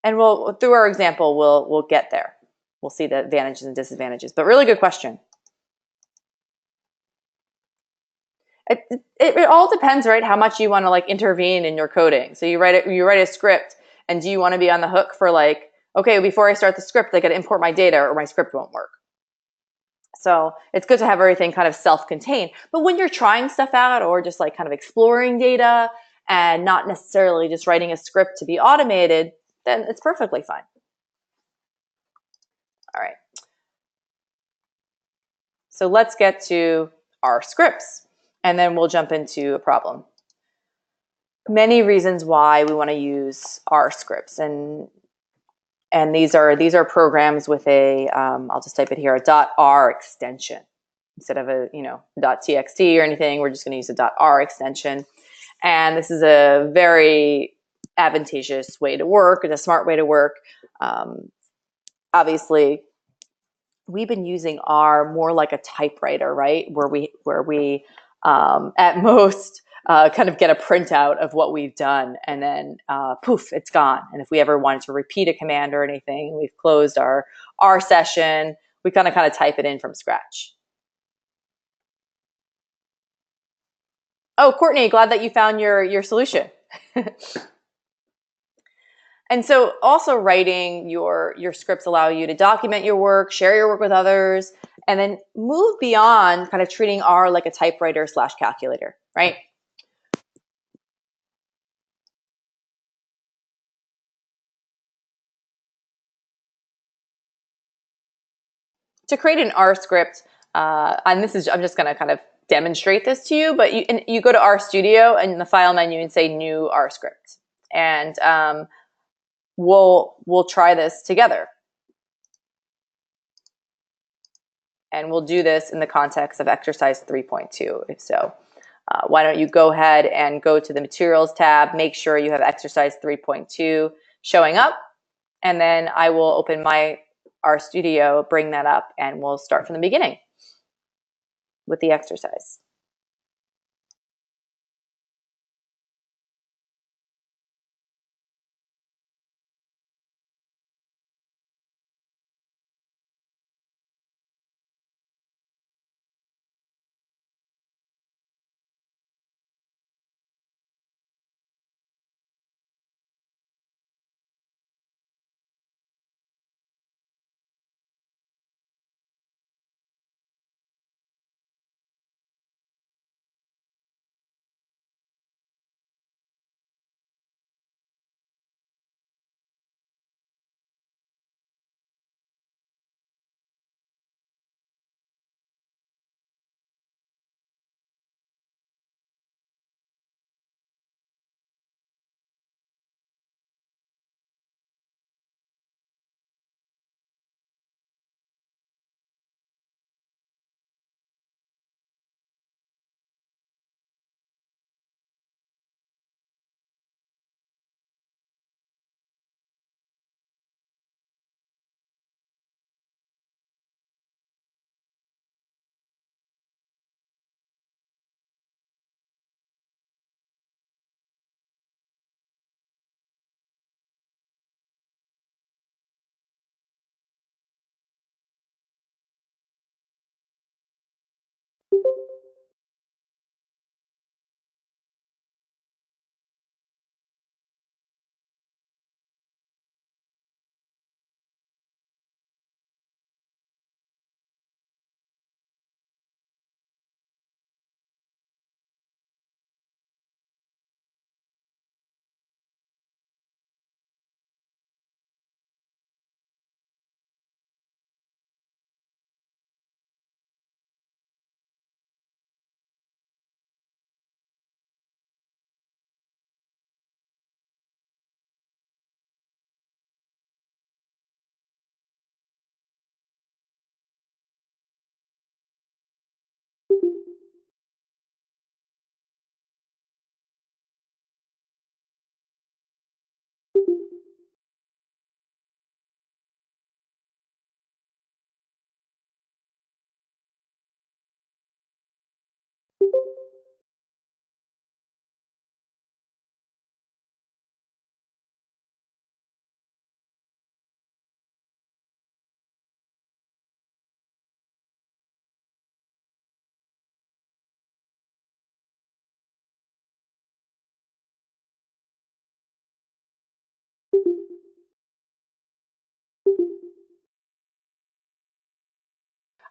And through our example, we'll get there. We'll see the advantages and disadvantages, but really good question. It all depends, right? How much you want to intervene in your coding. So you write a script, and do you want to be on the hook for okay, before I start the script, I got to import my data or my script won't work. So it's good to have everything kind of self-contained. But when you're trying stuff out or just kind of exploring data and not necessarily just writing a script to be automated, then it's perfectly fine. All right. So let's get to our scripts, and then we'll jump into a problem. Many reasons why we want to use R scripts, and these are programs with I'll just type it here, a .r extension instead of a .txt or anything. We're just going to use a .r extension, and this is a very advantageous way to work. It's a smart way to work. Obviously, we've been using R more like a typewriter, right? Where we at most kind of get a printout of what we've done, and then poof, it's gone. And if we ever wanted to repeat a command or anything, we've closed our R session, we kind of type it in from scratch. Oh, Courtney, glad that you found your solution. And so also writing your scripts allow you to document your work, share your work with others, and then move beyond kind of treating R like a typewriter / calculator, right? To create an R script, and I'm just going to kind of demonstrate this to you, but you go to RStudio and in the file menu and say new R script, and we'll try this together. And we'll do this in the context of exercise 3.2. If so, why don't you go ahead and go to the materials tab, make sure you have exercise 3.2 showing up, and then I will open my RStudio, bring that up, and we'll start from the beginning with the exercise.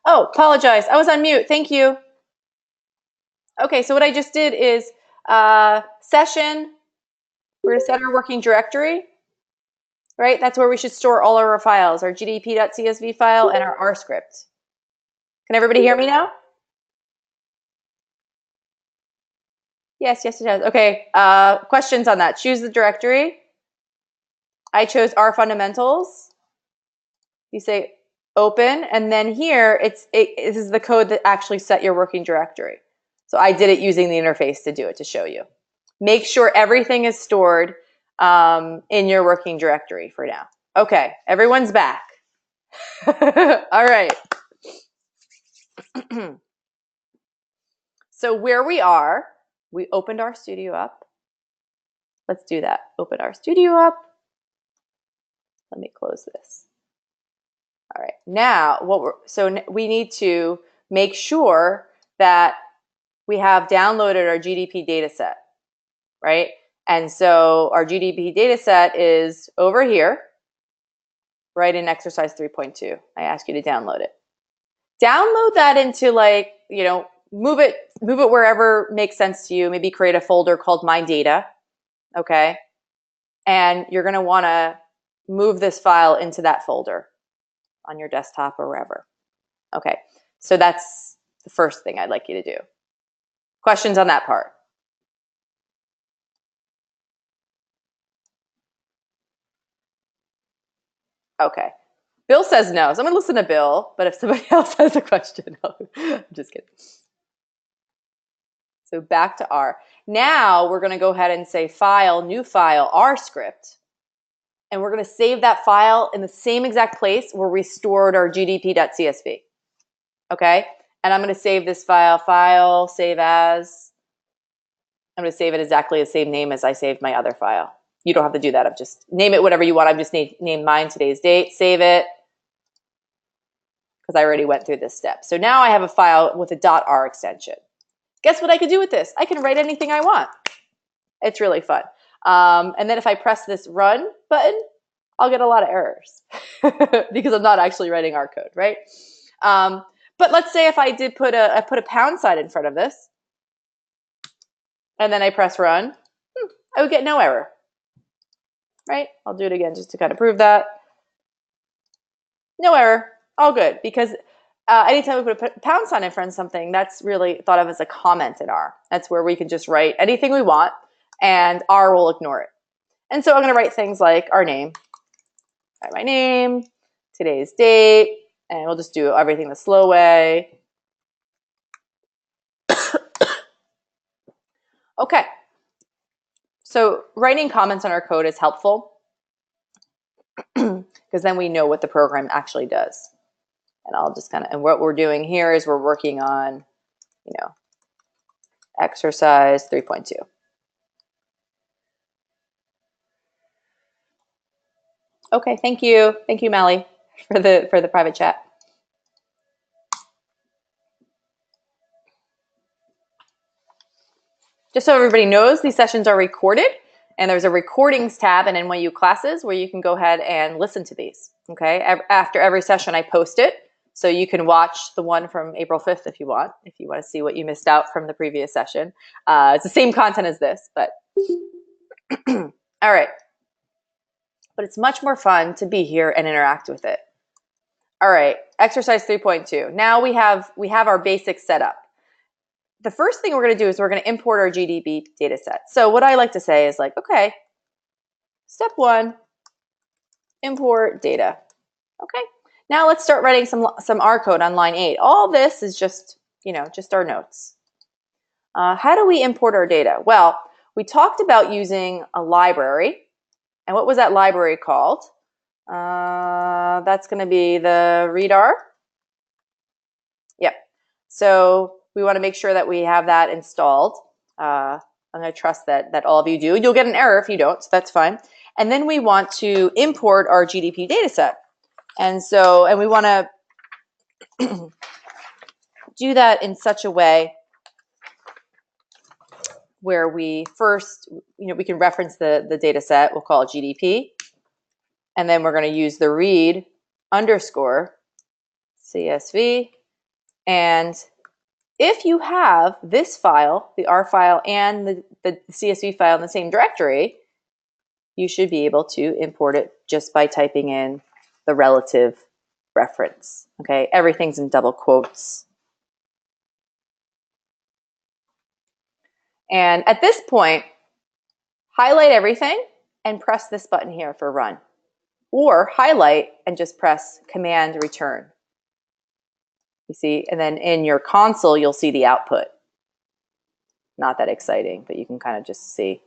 Oh, apologize. I was on mute. Thank you. Okay, so what I just did is session. We're going to set our working directory, right? That's where we should store all of our files, our gdp.csv file and our R script. Can everybody hear me now? Yes, yes, it does. Okay, questions on that. Choose the directory. I chose R fundamentals. You say open, and then here this is the code that actually set your working directory. So I did it using the interface to do it, to show you. Make sure everything is stored in your working directory for now. Okay, everyone's back. All right. So where we are, we opened our studio up. Let's do that. Open our studio up. Let me close this. All right. Now, we need to make sure that we have downloaded our GDP dataset, right? And so our GDP dataset is over here, right in exercise 3.2. I ask you to download it. Download that into move it wherever makes sense to you. Maybe create a folder called My Data, okay? And you're going to want to move this file into that folder on your desktop or wherever. Okay, so that's the first thing I'd like you to do. Questions on that part? Okay. Bill says no, so I'm going to listen to Bill, but if somebody else has a question, I'm just kidding. So back to R. Now we're going to go ahead and say File, New File, R script. And we're going to save that file in the same exact place where we stored our gdp.csv. Okay? And I'm going to save this file, save as. I'm going to save it exactly the same name as I saved my other file. You don't have to do that. I'm just name it whatever you want. I'm just name mine today's date, save it, because I already went through this step. So now I have a file with a .r extension. Guess what I could do with this? I can write anything I want. It's really fun. And then if I press this run button, I'll get a lot of errors because I'm not actually writing our code, right? But let's say if I did put a pound sign in front of this, and then I press run, I would get no error, right? I'll do it again just to kind of prove that. No error, all good, because anytime we put a pound sign in front of something, that's really thought of as a comment in R. That's where we can just write anything we want, and R will ignore it. And so I'm going to write things like our name, write my name, today's date, and we'll just do everything the slow way. Okay. So writing comments on our code is helpful because then we know what the program actually does. And I'll just and what we're doing here is we're working on, exercise 3.2. Okay, thank you. Thank you, Mally, for the private chat. Just so everybody knows, these sessions are recorded, and there's a recordings tab in NYU classes where you can go ahead and listen to these, okay? After every session, I post it, so you can watch the one from April 5th if you want to see what you missed out from the previous session. It's the same content as this, but all right. But it's much more fun to be here and interact with it. All right, exercise 3.2. Now we have our basics set up. The first thing we're going to do is we're going to import our GDP data set. So what I like to say is okay, step 1, import data. Okay, now let's start writing some R code on line 8. All this is just our notes. How do we import our data? Well, we talked about using a library. And what was that library called? That's going to be the readr. Yep. So we want to make sure that we have that installed. I'm going to trust that all of you do. You'll get an error if you don't, so that's fine. And then we want to import our GDP data set. And we want to do that in such a way where we first, we can reference the data set. We'll call it GDP. And then we're going to use the read _ CSV. And if you have this file, the R file and the CSV file in the same directory, you should be able to import it just by typing in the relative reference. Okay, everything's in double quotes. And at this point, highlight everything and press this button here for run. Or highlight and just press Command Return. You see, and then in your console, you'll see the output. Not that exciting, but you can kind of just see.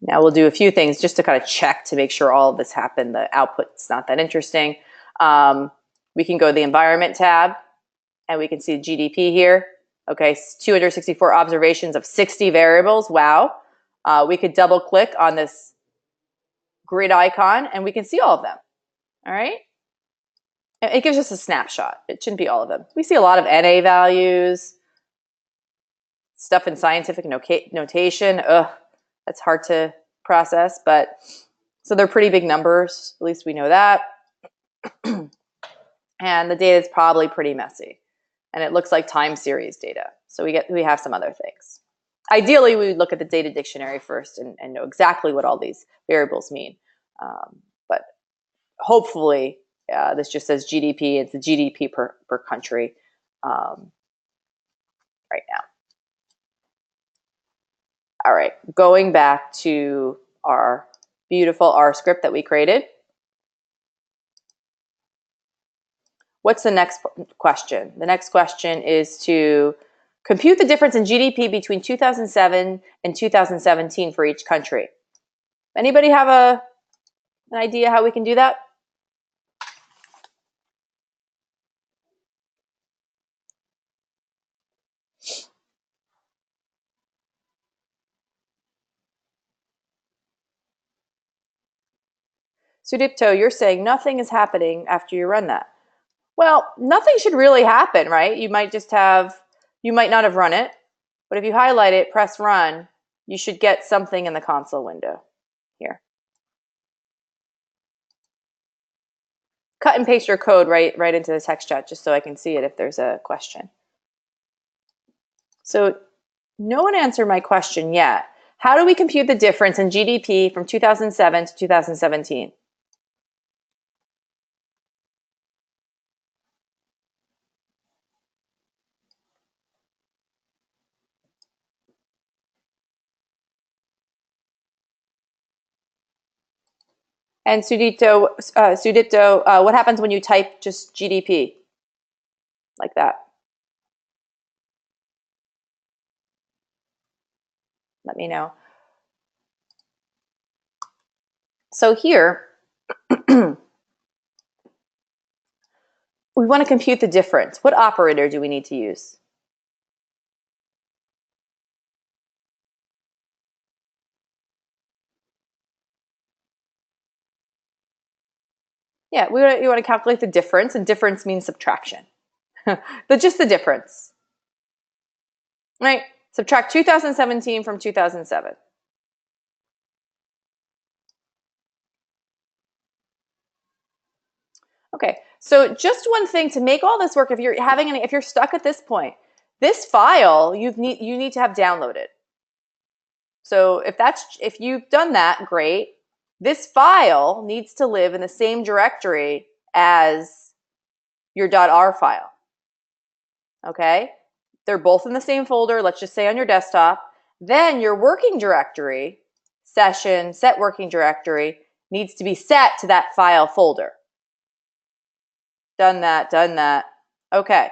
Now we'll do a few things just to kind of check to make sure all of this happened. The output's not that interesting. We can go to the Environment tab, and we can see GDP here. Okay, 264 observations of 60 variables. Wow. We could double click on this grid icon, and we can see all of them. All right. It gives us a snapshot. It shouldn't be all of them. We see a lot of NA values, stuff in scientific notation. Ugh, that's hard to process, but so they're pretty big numbers. At least we know that. And the data is probably pretty messy. And it looks like time series data. So we have some other things. Ideally, we would look at the data dictionary first and know exactly what all these variables mean. But hopefully, this just says GDP. It's the GDP per country right now. All right, going back to our beautiful R script that we created. What's the next question? The next question is to compute the difference in GDP between 2007 and 2017 for each country. Anybody have an idea how we can do that? Sudipto, you're saying nothing is happening after you run that. Well, nothing should really happen, right? You might not have run it, but if you highlight it, press run, you should get something in the console window here. Cut and paste your code right into the text chat just so I can see it if there's a question. So no one answered my question yet. How do we compute the difference in GDP from 2007 to 2017? And Sudipto, what happens when you type just GDP like that? Let me know. So here, we want to compute the difference. What operator do we need to use? Yeah, you want to calculate the difference, and difference means subtraction. Just the difference. Right? Subtract 2017 from 2007. Okay, so just one thing to make all this work, if you're stuck at this point, this file you need to have downloaded. So if you've done that, great. This file needs to live in the same directory as your .r file. Okay? They're both in the same folder, let's just say on your desktop. Then your working directory, session, set working directory, needs to be set to that file folder. Done that, done that. Okay.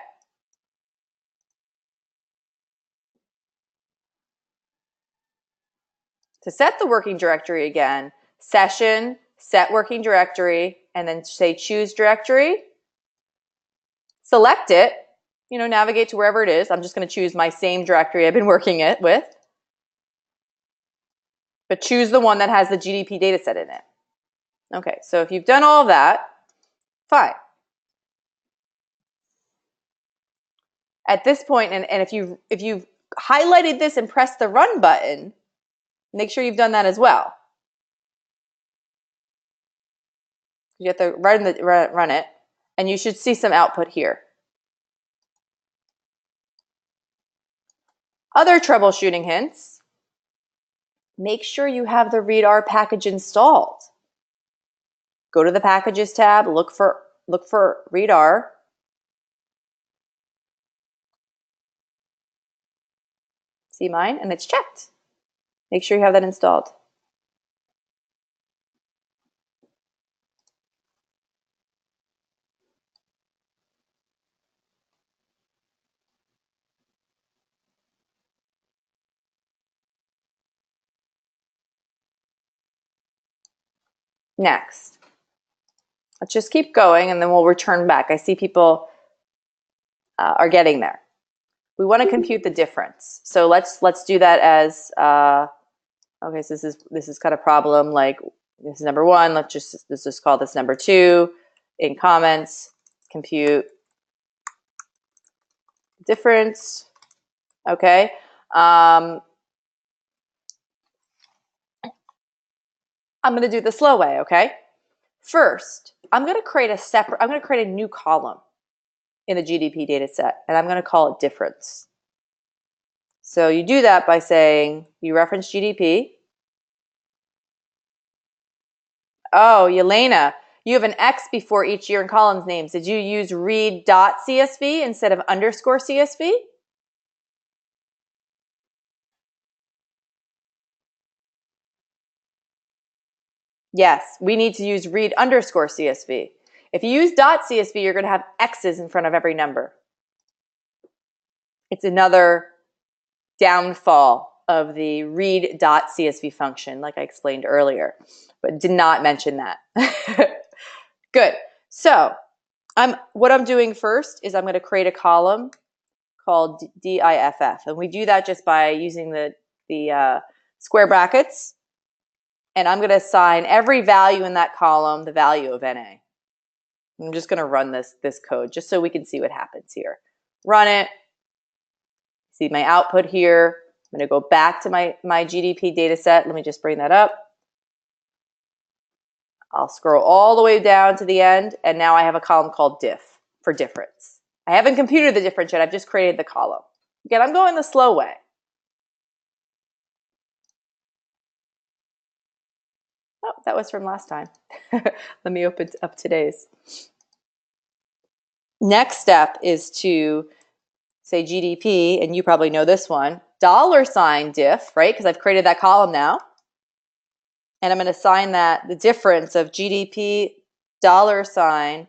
To set the working directory again, session, set working directory, and then say choose directory. Select it, navigate to wherever it is. I'm just going to choose my same directory I've been working it with. But choose the one that has the GDP data set in it. Okay, so if you've done all of that, fine. At this point, and if you've highlighted this and pressed the run button, make sure you've done that as well. You have to run it, and you should see some output here. Other troubleshooting hints. Make sure you have the readr package installed. Go to the Packages tab, look for readr. See mine? And it's checked. Make sure you have that installed. Next, let's just keep going and then we'll return back. I see people are getting there. We want to compute the difference. So let's do that as okay. So this is kind of problem like this is number one. Let's just call this number two. In comments, compute difference. Okay. I'm going to do the slow way. Okay. First, I'm going to create a new column in the GDP data set, and I'm going to call it difference. So you do that by saying you reference GDP. Oh, Yelena, you have an X before each year in columns names. Did you use read.csv instead of underscore CSV? Yes, we need to use read underscore CSV. If you use .csv, you're going to have X's in front of every number. It's another downfall of the read.csv function, like I explained earlier, but did not mention that. Good. So what I'm doing first is I'm going to create a column called DIFF, and we do that just by using the square brackets. And I'm going to assign every value in that column the value of NA. I'm just going to run this code just so we can see what happens here. Run it. See my output here. I'm going to go back to my GDP data set. Let me just bring that up. I'll scroll all the way down to the end, and now I have a column called diff for difference. I haven't computed the difference yet. I've just created the column. Again, I'm going the slow way. Oh, that was from last time. Let me open up today's. Next step is to say GDP, and you probably know this one, $diff, right? Because I've created that column now. And I'm going to assign that the difference of GDP $,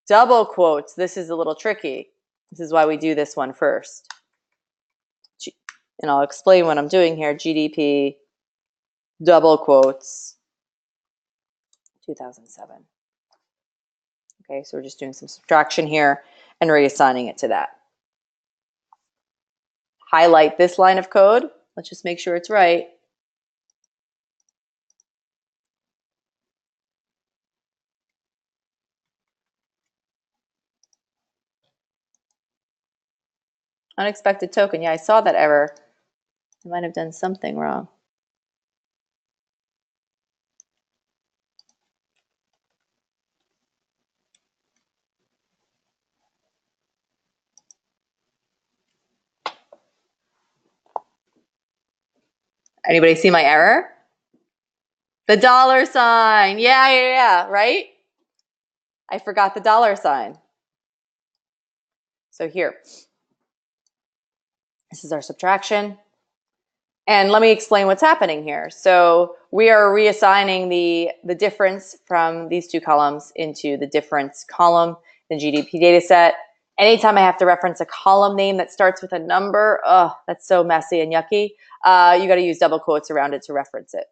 double quotes. This is a little tricky. This is why we do this one first. And I'll explain what I'm doing here. GDP, double quotes, 2007. Okay, so we're just doing some subtraction here and reassigning it to that. Highlight this line of code. Let's just make sure it's right. Unexpected token. Yeah, I saw that error. I might have done something wrong. Anybody see my error? The $sign. Yeah, right? I forgot the $sign. So here, this is our subtraction. And let me explain what's happening here. So we are reassigning the difference from these two columns into the difference column, the GDP data set. Anytime I have to reference a column name that starts with a number, oh, that's so messy and yucky. You got to use double quotes around it to reference it.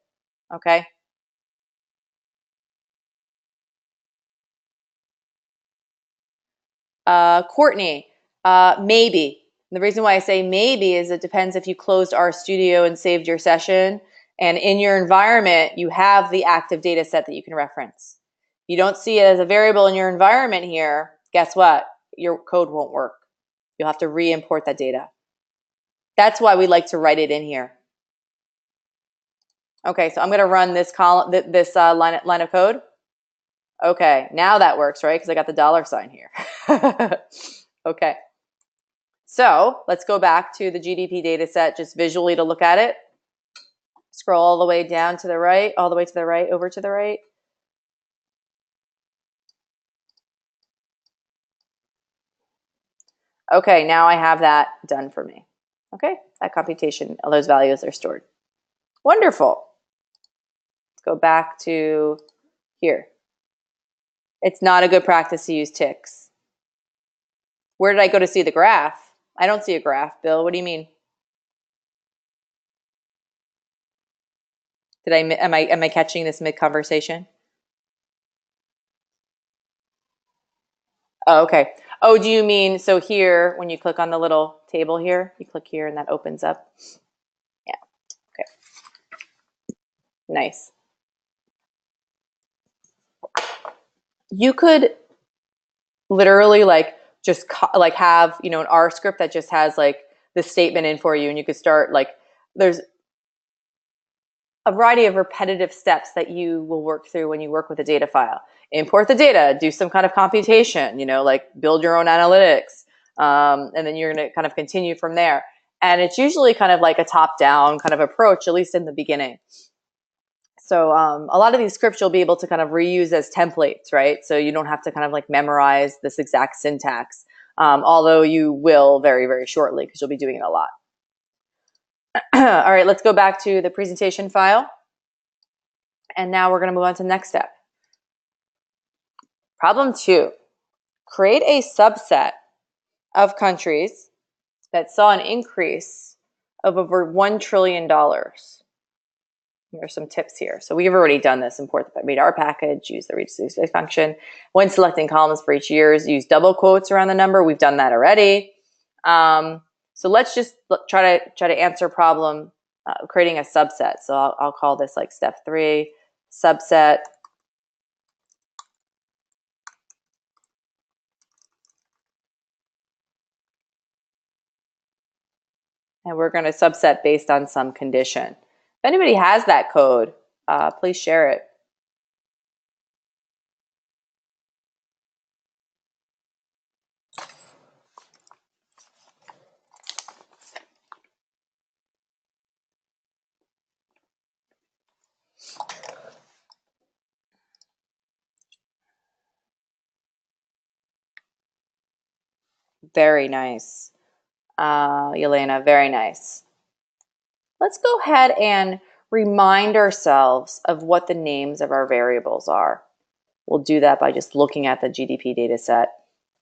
Okay. Courtney, maybe. The reason why I say maybe is it depends if you closed RStudio and saved your session, and in your environment, you have the active data set that you can reference. If you don't see it as a variable in your environment here, guess what? Your code won't work. You'll have to re-import that data. That's why we like to write it in here. Okay, so I'm going to run this column, line of code. Okay, now that works, right? Because I got the dollar sign here. Okay. So let's go back to the GDP data set just visually to look at it. Scroll all the way down to the right, all the way to the right, over to the right. Okay, now I have that done for me. Okay, that computation, all those values are stored. Wonderful. Let's go back to here. It's not a good practice to use ticks. Where did I go to see the graph? I don't see a graph, Bill. What do you mean? Am I catching this mid-conversation? Oh, okay. Oh, do you mean, so here, when you click on the little table here, you click here and that opens up? Yeah, okay. Nice. You could literally like just like have, you know, an R script that just has like the statement in for you, and you could start like, there's a variety of repetitive steps that you will work through when you work with a data file. Import the data, do some kind of computation, you know, like build your own analytics, and then you're going to kind of continue from there. And it's usually kind of like a top-down kind of approach, at least in the beginning. So a lot of these scripts you'll be able to kind of reuse as templates, right? So you don't have to kind of like memorize this exact syntax, although you will very, very shortly because you'll be doing it a lot. All right, let's go back to the presentation file. And now we're going to move on to the next step. Problem 2, create a subset of countries that saw an increase of over $1 trillion. Here's some tips here. So we've already done this. Import the read R package, use the reduce function. When selecting columns for each year, use double quotes around the number. We've done that already. So let's just try to answer problem creating a subset. So I'll call this like step 3, subset. And we're going to subset based on some condition. If anybody has that code, please share it. Very nice. Yelena, very nice. Let's go ahead and remind ourselves of what the names of our variables are. We'll do that by just looking at the GDP data set.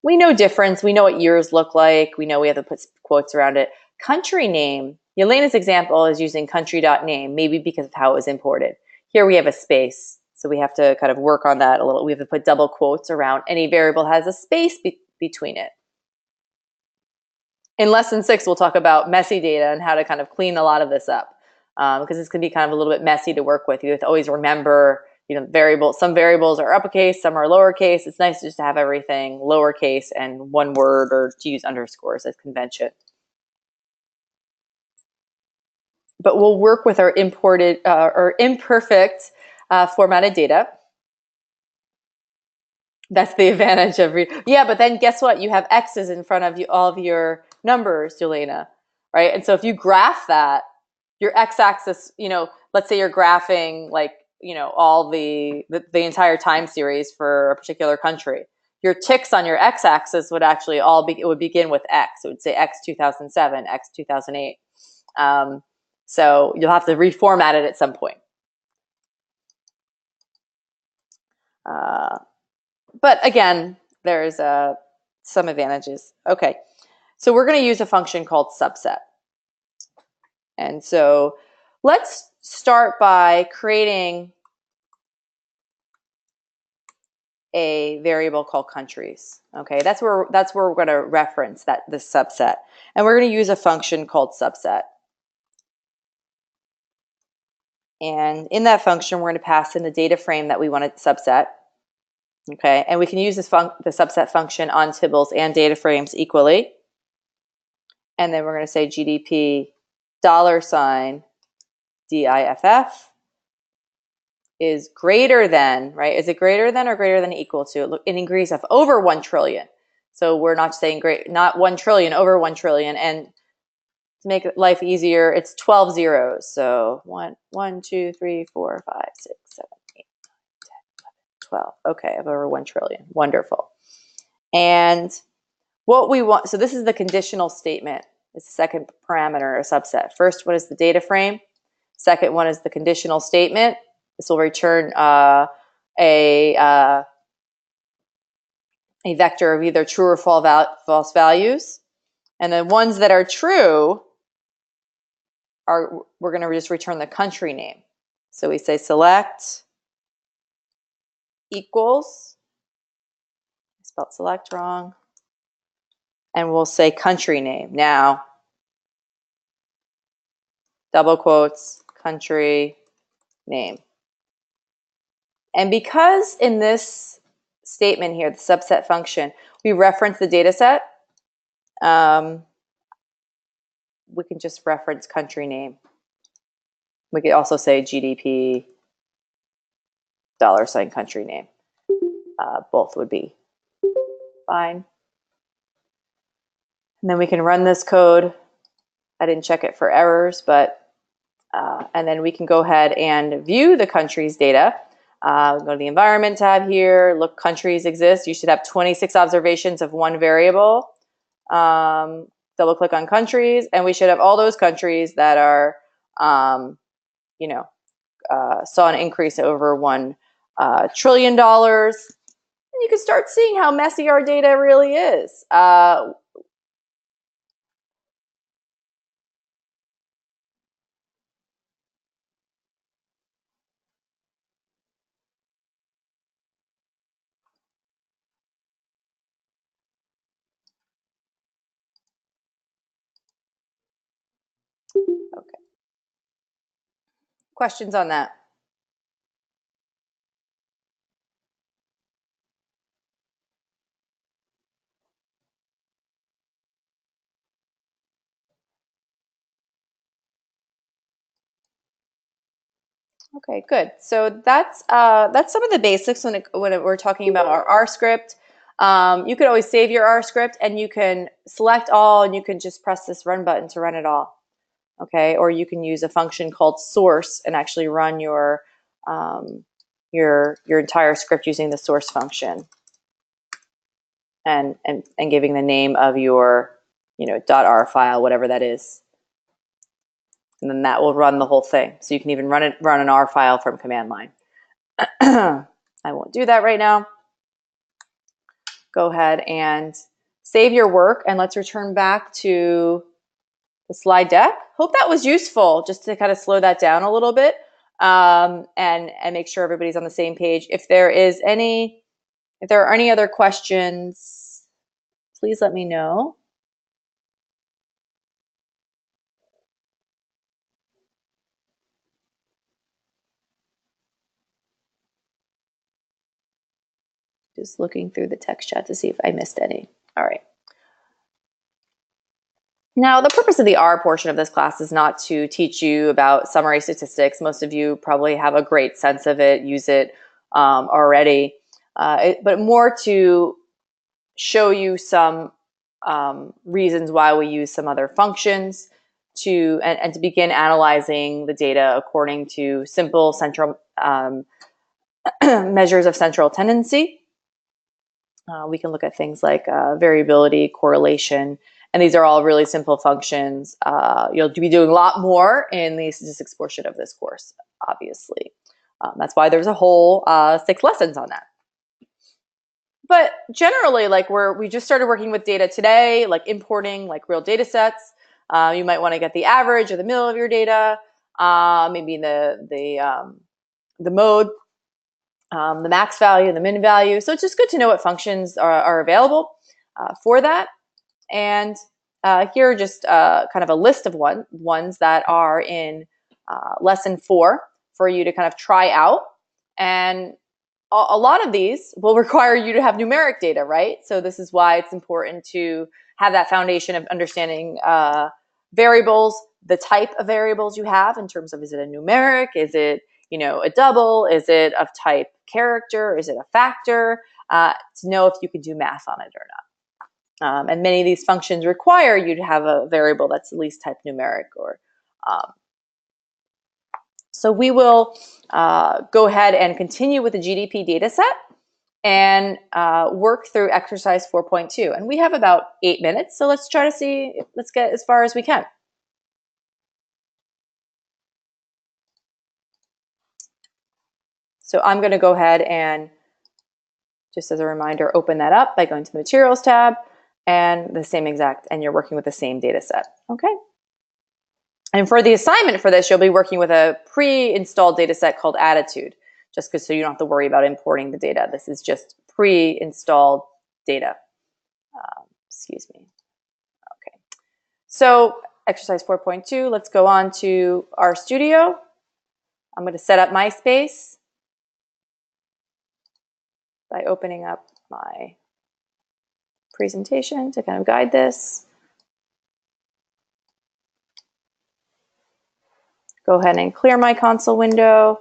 We know difference. We know what years look like. We know we have to put quotes around it. Country name, Yelena's example is using country.name, maybe because of how it was imported. Here we have a space, so we have to kind of work on that a little. We have to put double quotes around any variable has a space between it. In lesson 6, we'll talk about messy data and how to kind of clean a lot of this up, because this can be kind of a little bit messy to work with. You have to always remember, you know, some variables are uppercase, some are lowercase. It's nice just to have everything lowercase and one word, or to use underscores as convention. But we'll work with our imported or imperfect formatted data. That's the advantage of yeah, but then guess what? You have X's in front of you, all of your numbers, Jelena, right? And so if you graph that, your x-axis, you know, let's say you're graphing like, you know, all the entire time series for a particular country. Your ticks on your x-axis would actually it would begin with X. It would say X 2007, X 2008. So you'll have to reformat it at some point. But again, there's some advantages. Okay, so we're going to use a function called subset. And so let's start by creating a variable called countries. Okay, that's where we're going to reference this subset. And we're going to use a function called subset. And in that function, we're going to pass in the data frame that we want to subset. Okay, and we can use the subset function on tables and data frames equally. And then we're going to say GDP $DIFF is greater than, right? Is it greater than or greater than equal to an increase of over 1 trillion? So we're not saying not 1 trillion, over 1 trillion. And to make life easier, it's 12 zeros. So 1, 2, 3, 4, 5, 6, 7, 8, 9, 10, 11, 12. Okay, of over 1 trillion. Wonderful. And what we want, so this is the conditional statement. It's the second parameter or subset. First one is the data frame. Second one is the conditional statement. This will return a vector of either true or false values. And the ones that are true we're going to just return the country name. So we say select equals, I spelled select wrong, and we'll say country name. Now, double quotes, country name. And because in this statement here, the subset function, we reference the data set, we can just reference country name. We could also say GDP $ country name. Both would be fine. And then we can run this code. I didn't check it for errors, but and then we can go ahead and view the country's data. Go to the environment tab here, look, countries exist. You should have 26 observations of one variable. Double click on countries, and we should have all those countries that are, saw an increase over $1 trillion. And you can start seeing how messy our data really is. Okay. Questions on that? Okay, good. So that's some of the basics when we're talking about our R script. You could always save your R script, and you can select all, and you can just press this run button to run it all. Okay, or you can use a function called source and actually run your entire script using the source function, and giving the name of your .r file, whatever that is. And then that will run the whole thing. So you can even run an R file from command line. I won't do that right now. Go ahead and save your work, and let's return back to the slide deck. Hope that was useful, just to kind of slow that down a little bit, and make sure everybody's on the same page. If there are any other questions, please let me know. Just looking through the text chat to see if I missed any. All right. Now, the purpose of the R portion of this class is not to teach you about summary statistics. Most of you probably have a great sense of it, use it already, but more to show you some reasons why we use some other functions and to begin analyzing the data according to simple central measures of central tendency. We can look at things like variability, correlation, and these are all really simple functions. You'll be doing a lot more in the statistics portion of this course, obviously. That's why there's a whole 6 lessons on that. But generally, like we just started working with data today, like importing like real data sets. You might want to get the average or the middle of your data, maybe the mode, the max value, the min value. So it's just good to know what functions are available for that. And here are just kind of a list of ones that are in lesson 4 for you to kind of try out. And a lot of these will require you to have numeric data, right? So this is why it's important to have that foundation of understanding variables, the type of variables you have in terms of, is it a numeric, is it you know, a double? Is it of type character? Is it a factor? To know if you can do math on it or not. And many of these functions require you to have a variable that's at least type numeric. So we will go ahead and continue with the GDP data set and work through exercise 4.2. And we have about 8 minutes, so let's try to see, let's get as far as we can. So I'm going to go ahead and, just as a reminder, open that up by going to the Materials tab, and the same exact, and you're working with the same data set. Okay. And for the assignment for this, you'll be working with a pre-installed data set called Attitude, just because so you don't have to worry about importing the data. This is just pre-installed data. Excuse me. Okay. So exercise 4.2, let's go on to RStudio. I'm going to set up my space by opening up my presentation to kind of guide this. Go ahead and clear my console window.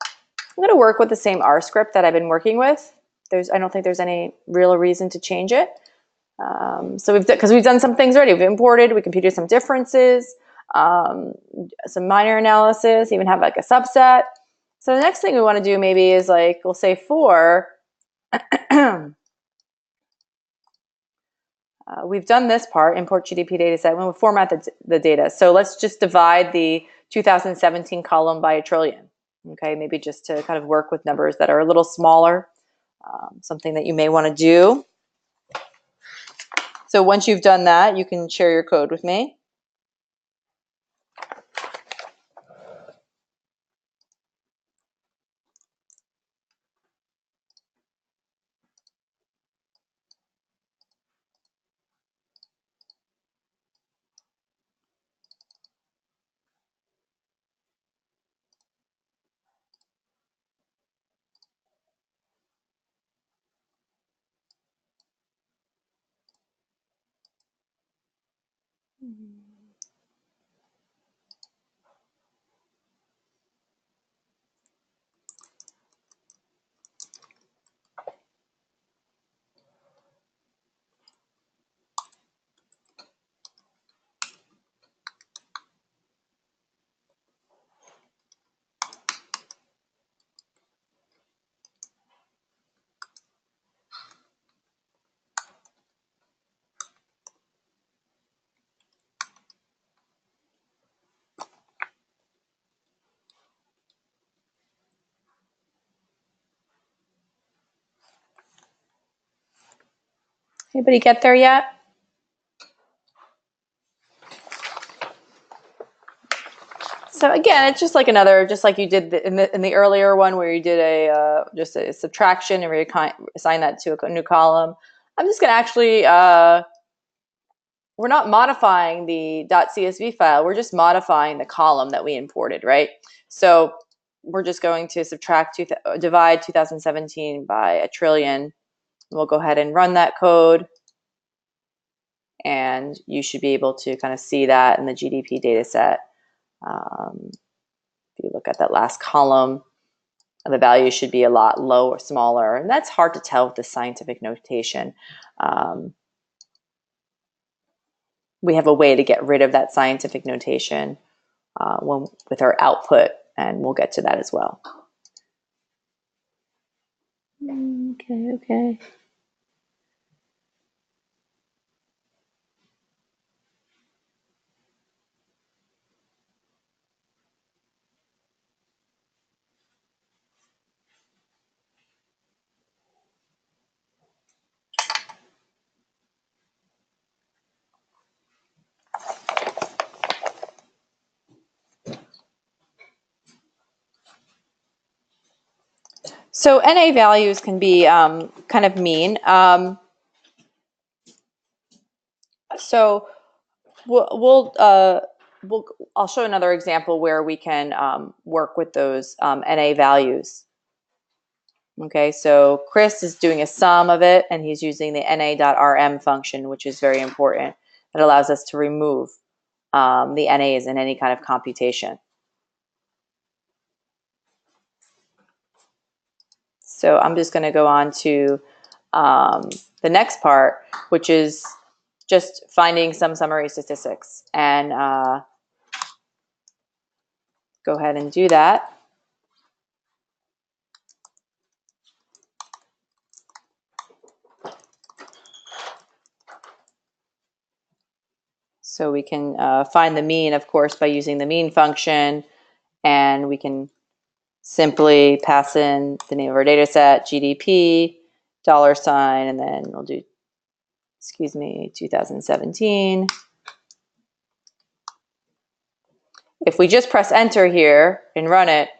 I'm going to work with the same R script that I've been working with. I don't think there's any real reason to change it. So because we've done some things already. We've imported, we computed some differences, some minor analysis, even have like a subset. So the next thing we want to do maybe is like, we'll say for, we've done this part, import GDP data set, when we format the data. So let's just divide the 2017 column by a trillion. Okay, maybe just to kind of work with numbers that are a little smaller, something that you may want to do. So once you've done that, you can share your code with me. Anybody get there yet? So again, it's just like another, just like you did in the earlier one where you did just a subtraction and assign that to a new column. I'm just going to actually, we're not modifying the .csv file. We're just modifying the column that we imported, right? So we're just going to divide 2017 by a trillion. We'll go ahead and run that code. And you should be able to kind of see that in the GDP data set. If you look at that last column, the value should be a lot lower, smaller, and that's hard to tell with the scientific notation. We have a way to get rid of that scientific notation with our output, and we'll get to that as well. Okay. So NA values can be kind of mean. So I'll show another example where we can work with those NA values. Okay, so Chris is doing a sum of it, and he's using the na.rm function, which is very important. It allows us to remove the NAs in any kind of computation. So I'm just going to go on to the next part, which is just finding some summary statistics, and go ahead and do that. So we can find the mean, of course, by using the mean function, and we can simply pass in the name of our data set, GDP, $, and then we'll do, 2017. If we just press enter here and run it,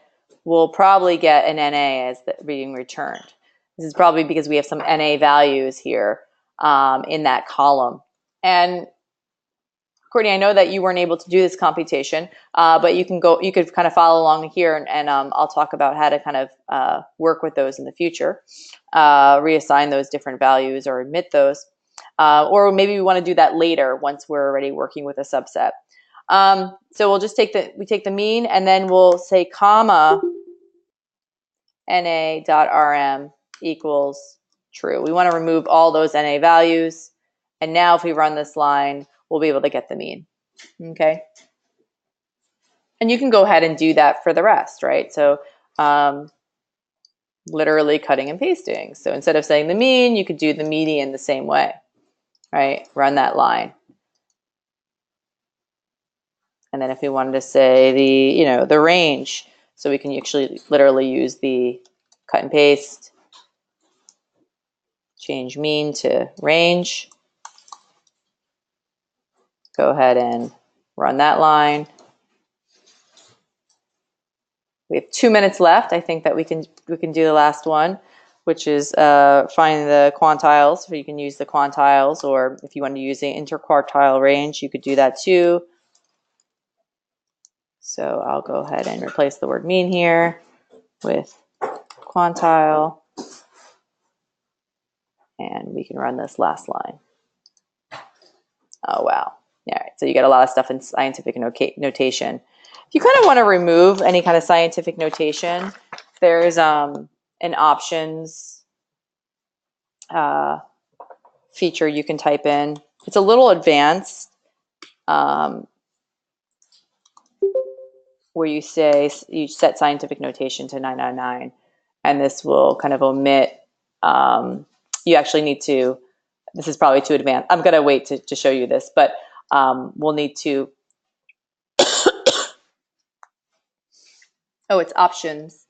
we'll probably get an NA as being returned. This is probably because we have some NA values here in that column. And Courtney, I know that you weren't able to do this computation, but you could kind of follow along here, and I'll talk about how to kind of work with those in the future, reassign those different values or omit those, or maybe we want to do that later once we're already working with a subset. So we'll just take the mean, and then we'll say comma na.rm equals true. We want to remove all those NA values, and now if we run this line, we'll be able to get the mean. Okay. And you can go ahead and do that for the rest, right? So literally cutting and pasting. So instead of saying the mean, you could do the median the same way, right? Run that line. And then if we wanted to say the range, so we can actually literally use the cut and paste, change mean to range. Go ahead and run that line. We have 2 minutes left. I think that we can do the last one, which is find the quantiles. So you can use the quantiles, or if you want to use the interquartile range, you could do that too. So I'll go ahead and replace the word mean here with quantile, and we can run this last line. Oh, wow. All right, so you get a lot of stuff in scientific notation. If you kind of want to remove any kind of scientific notation, there's an options feature you can type in. It's a little advanced, where you set scientific notation to 999, and this will kind of omit. You actually need to. This is probably too advanced. I'm going to wait to show you this, but we'll need to. Oh, it's options.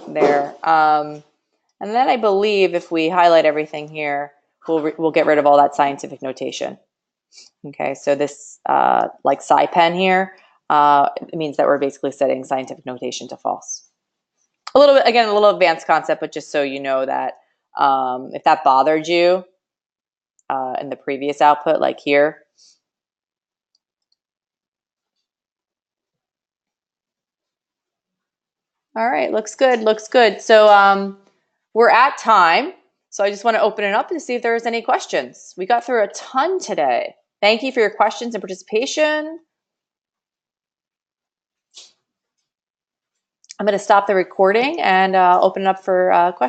There. And then I believe if we highlight everything here, we'll get rid of all that scientific notation. Okay, so this like SciPen here, it means that we're basically setting scientific notation to false. A little advanced concept, but just so you know that if that bothered you in the previous output, like here. All right, looks good, looks good. So we're at time. So I just want to open it up to see if there's any questions. We got through a ton today. Thank you for your questions and participation. I'm going to stop the recording and open it up for questions.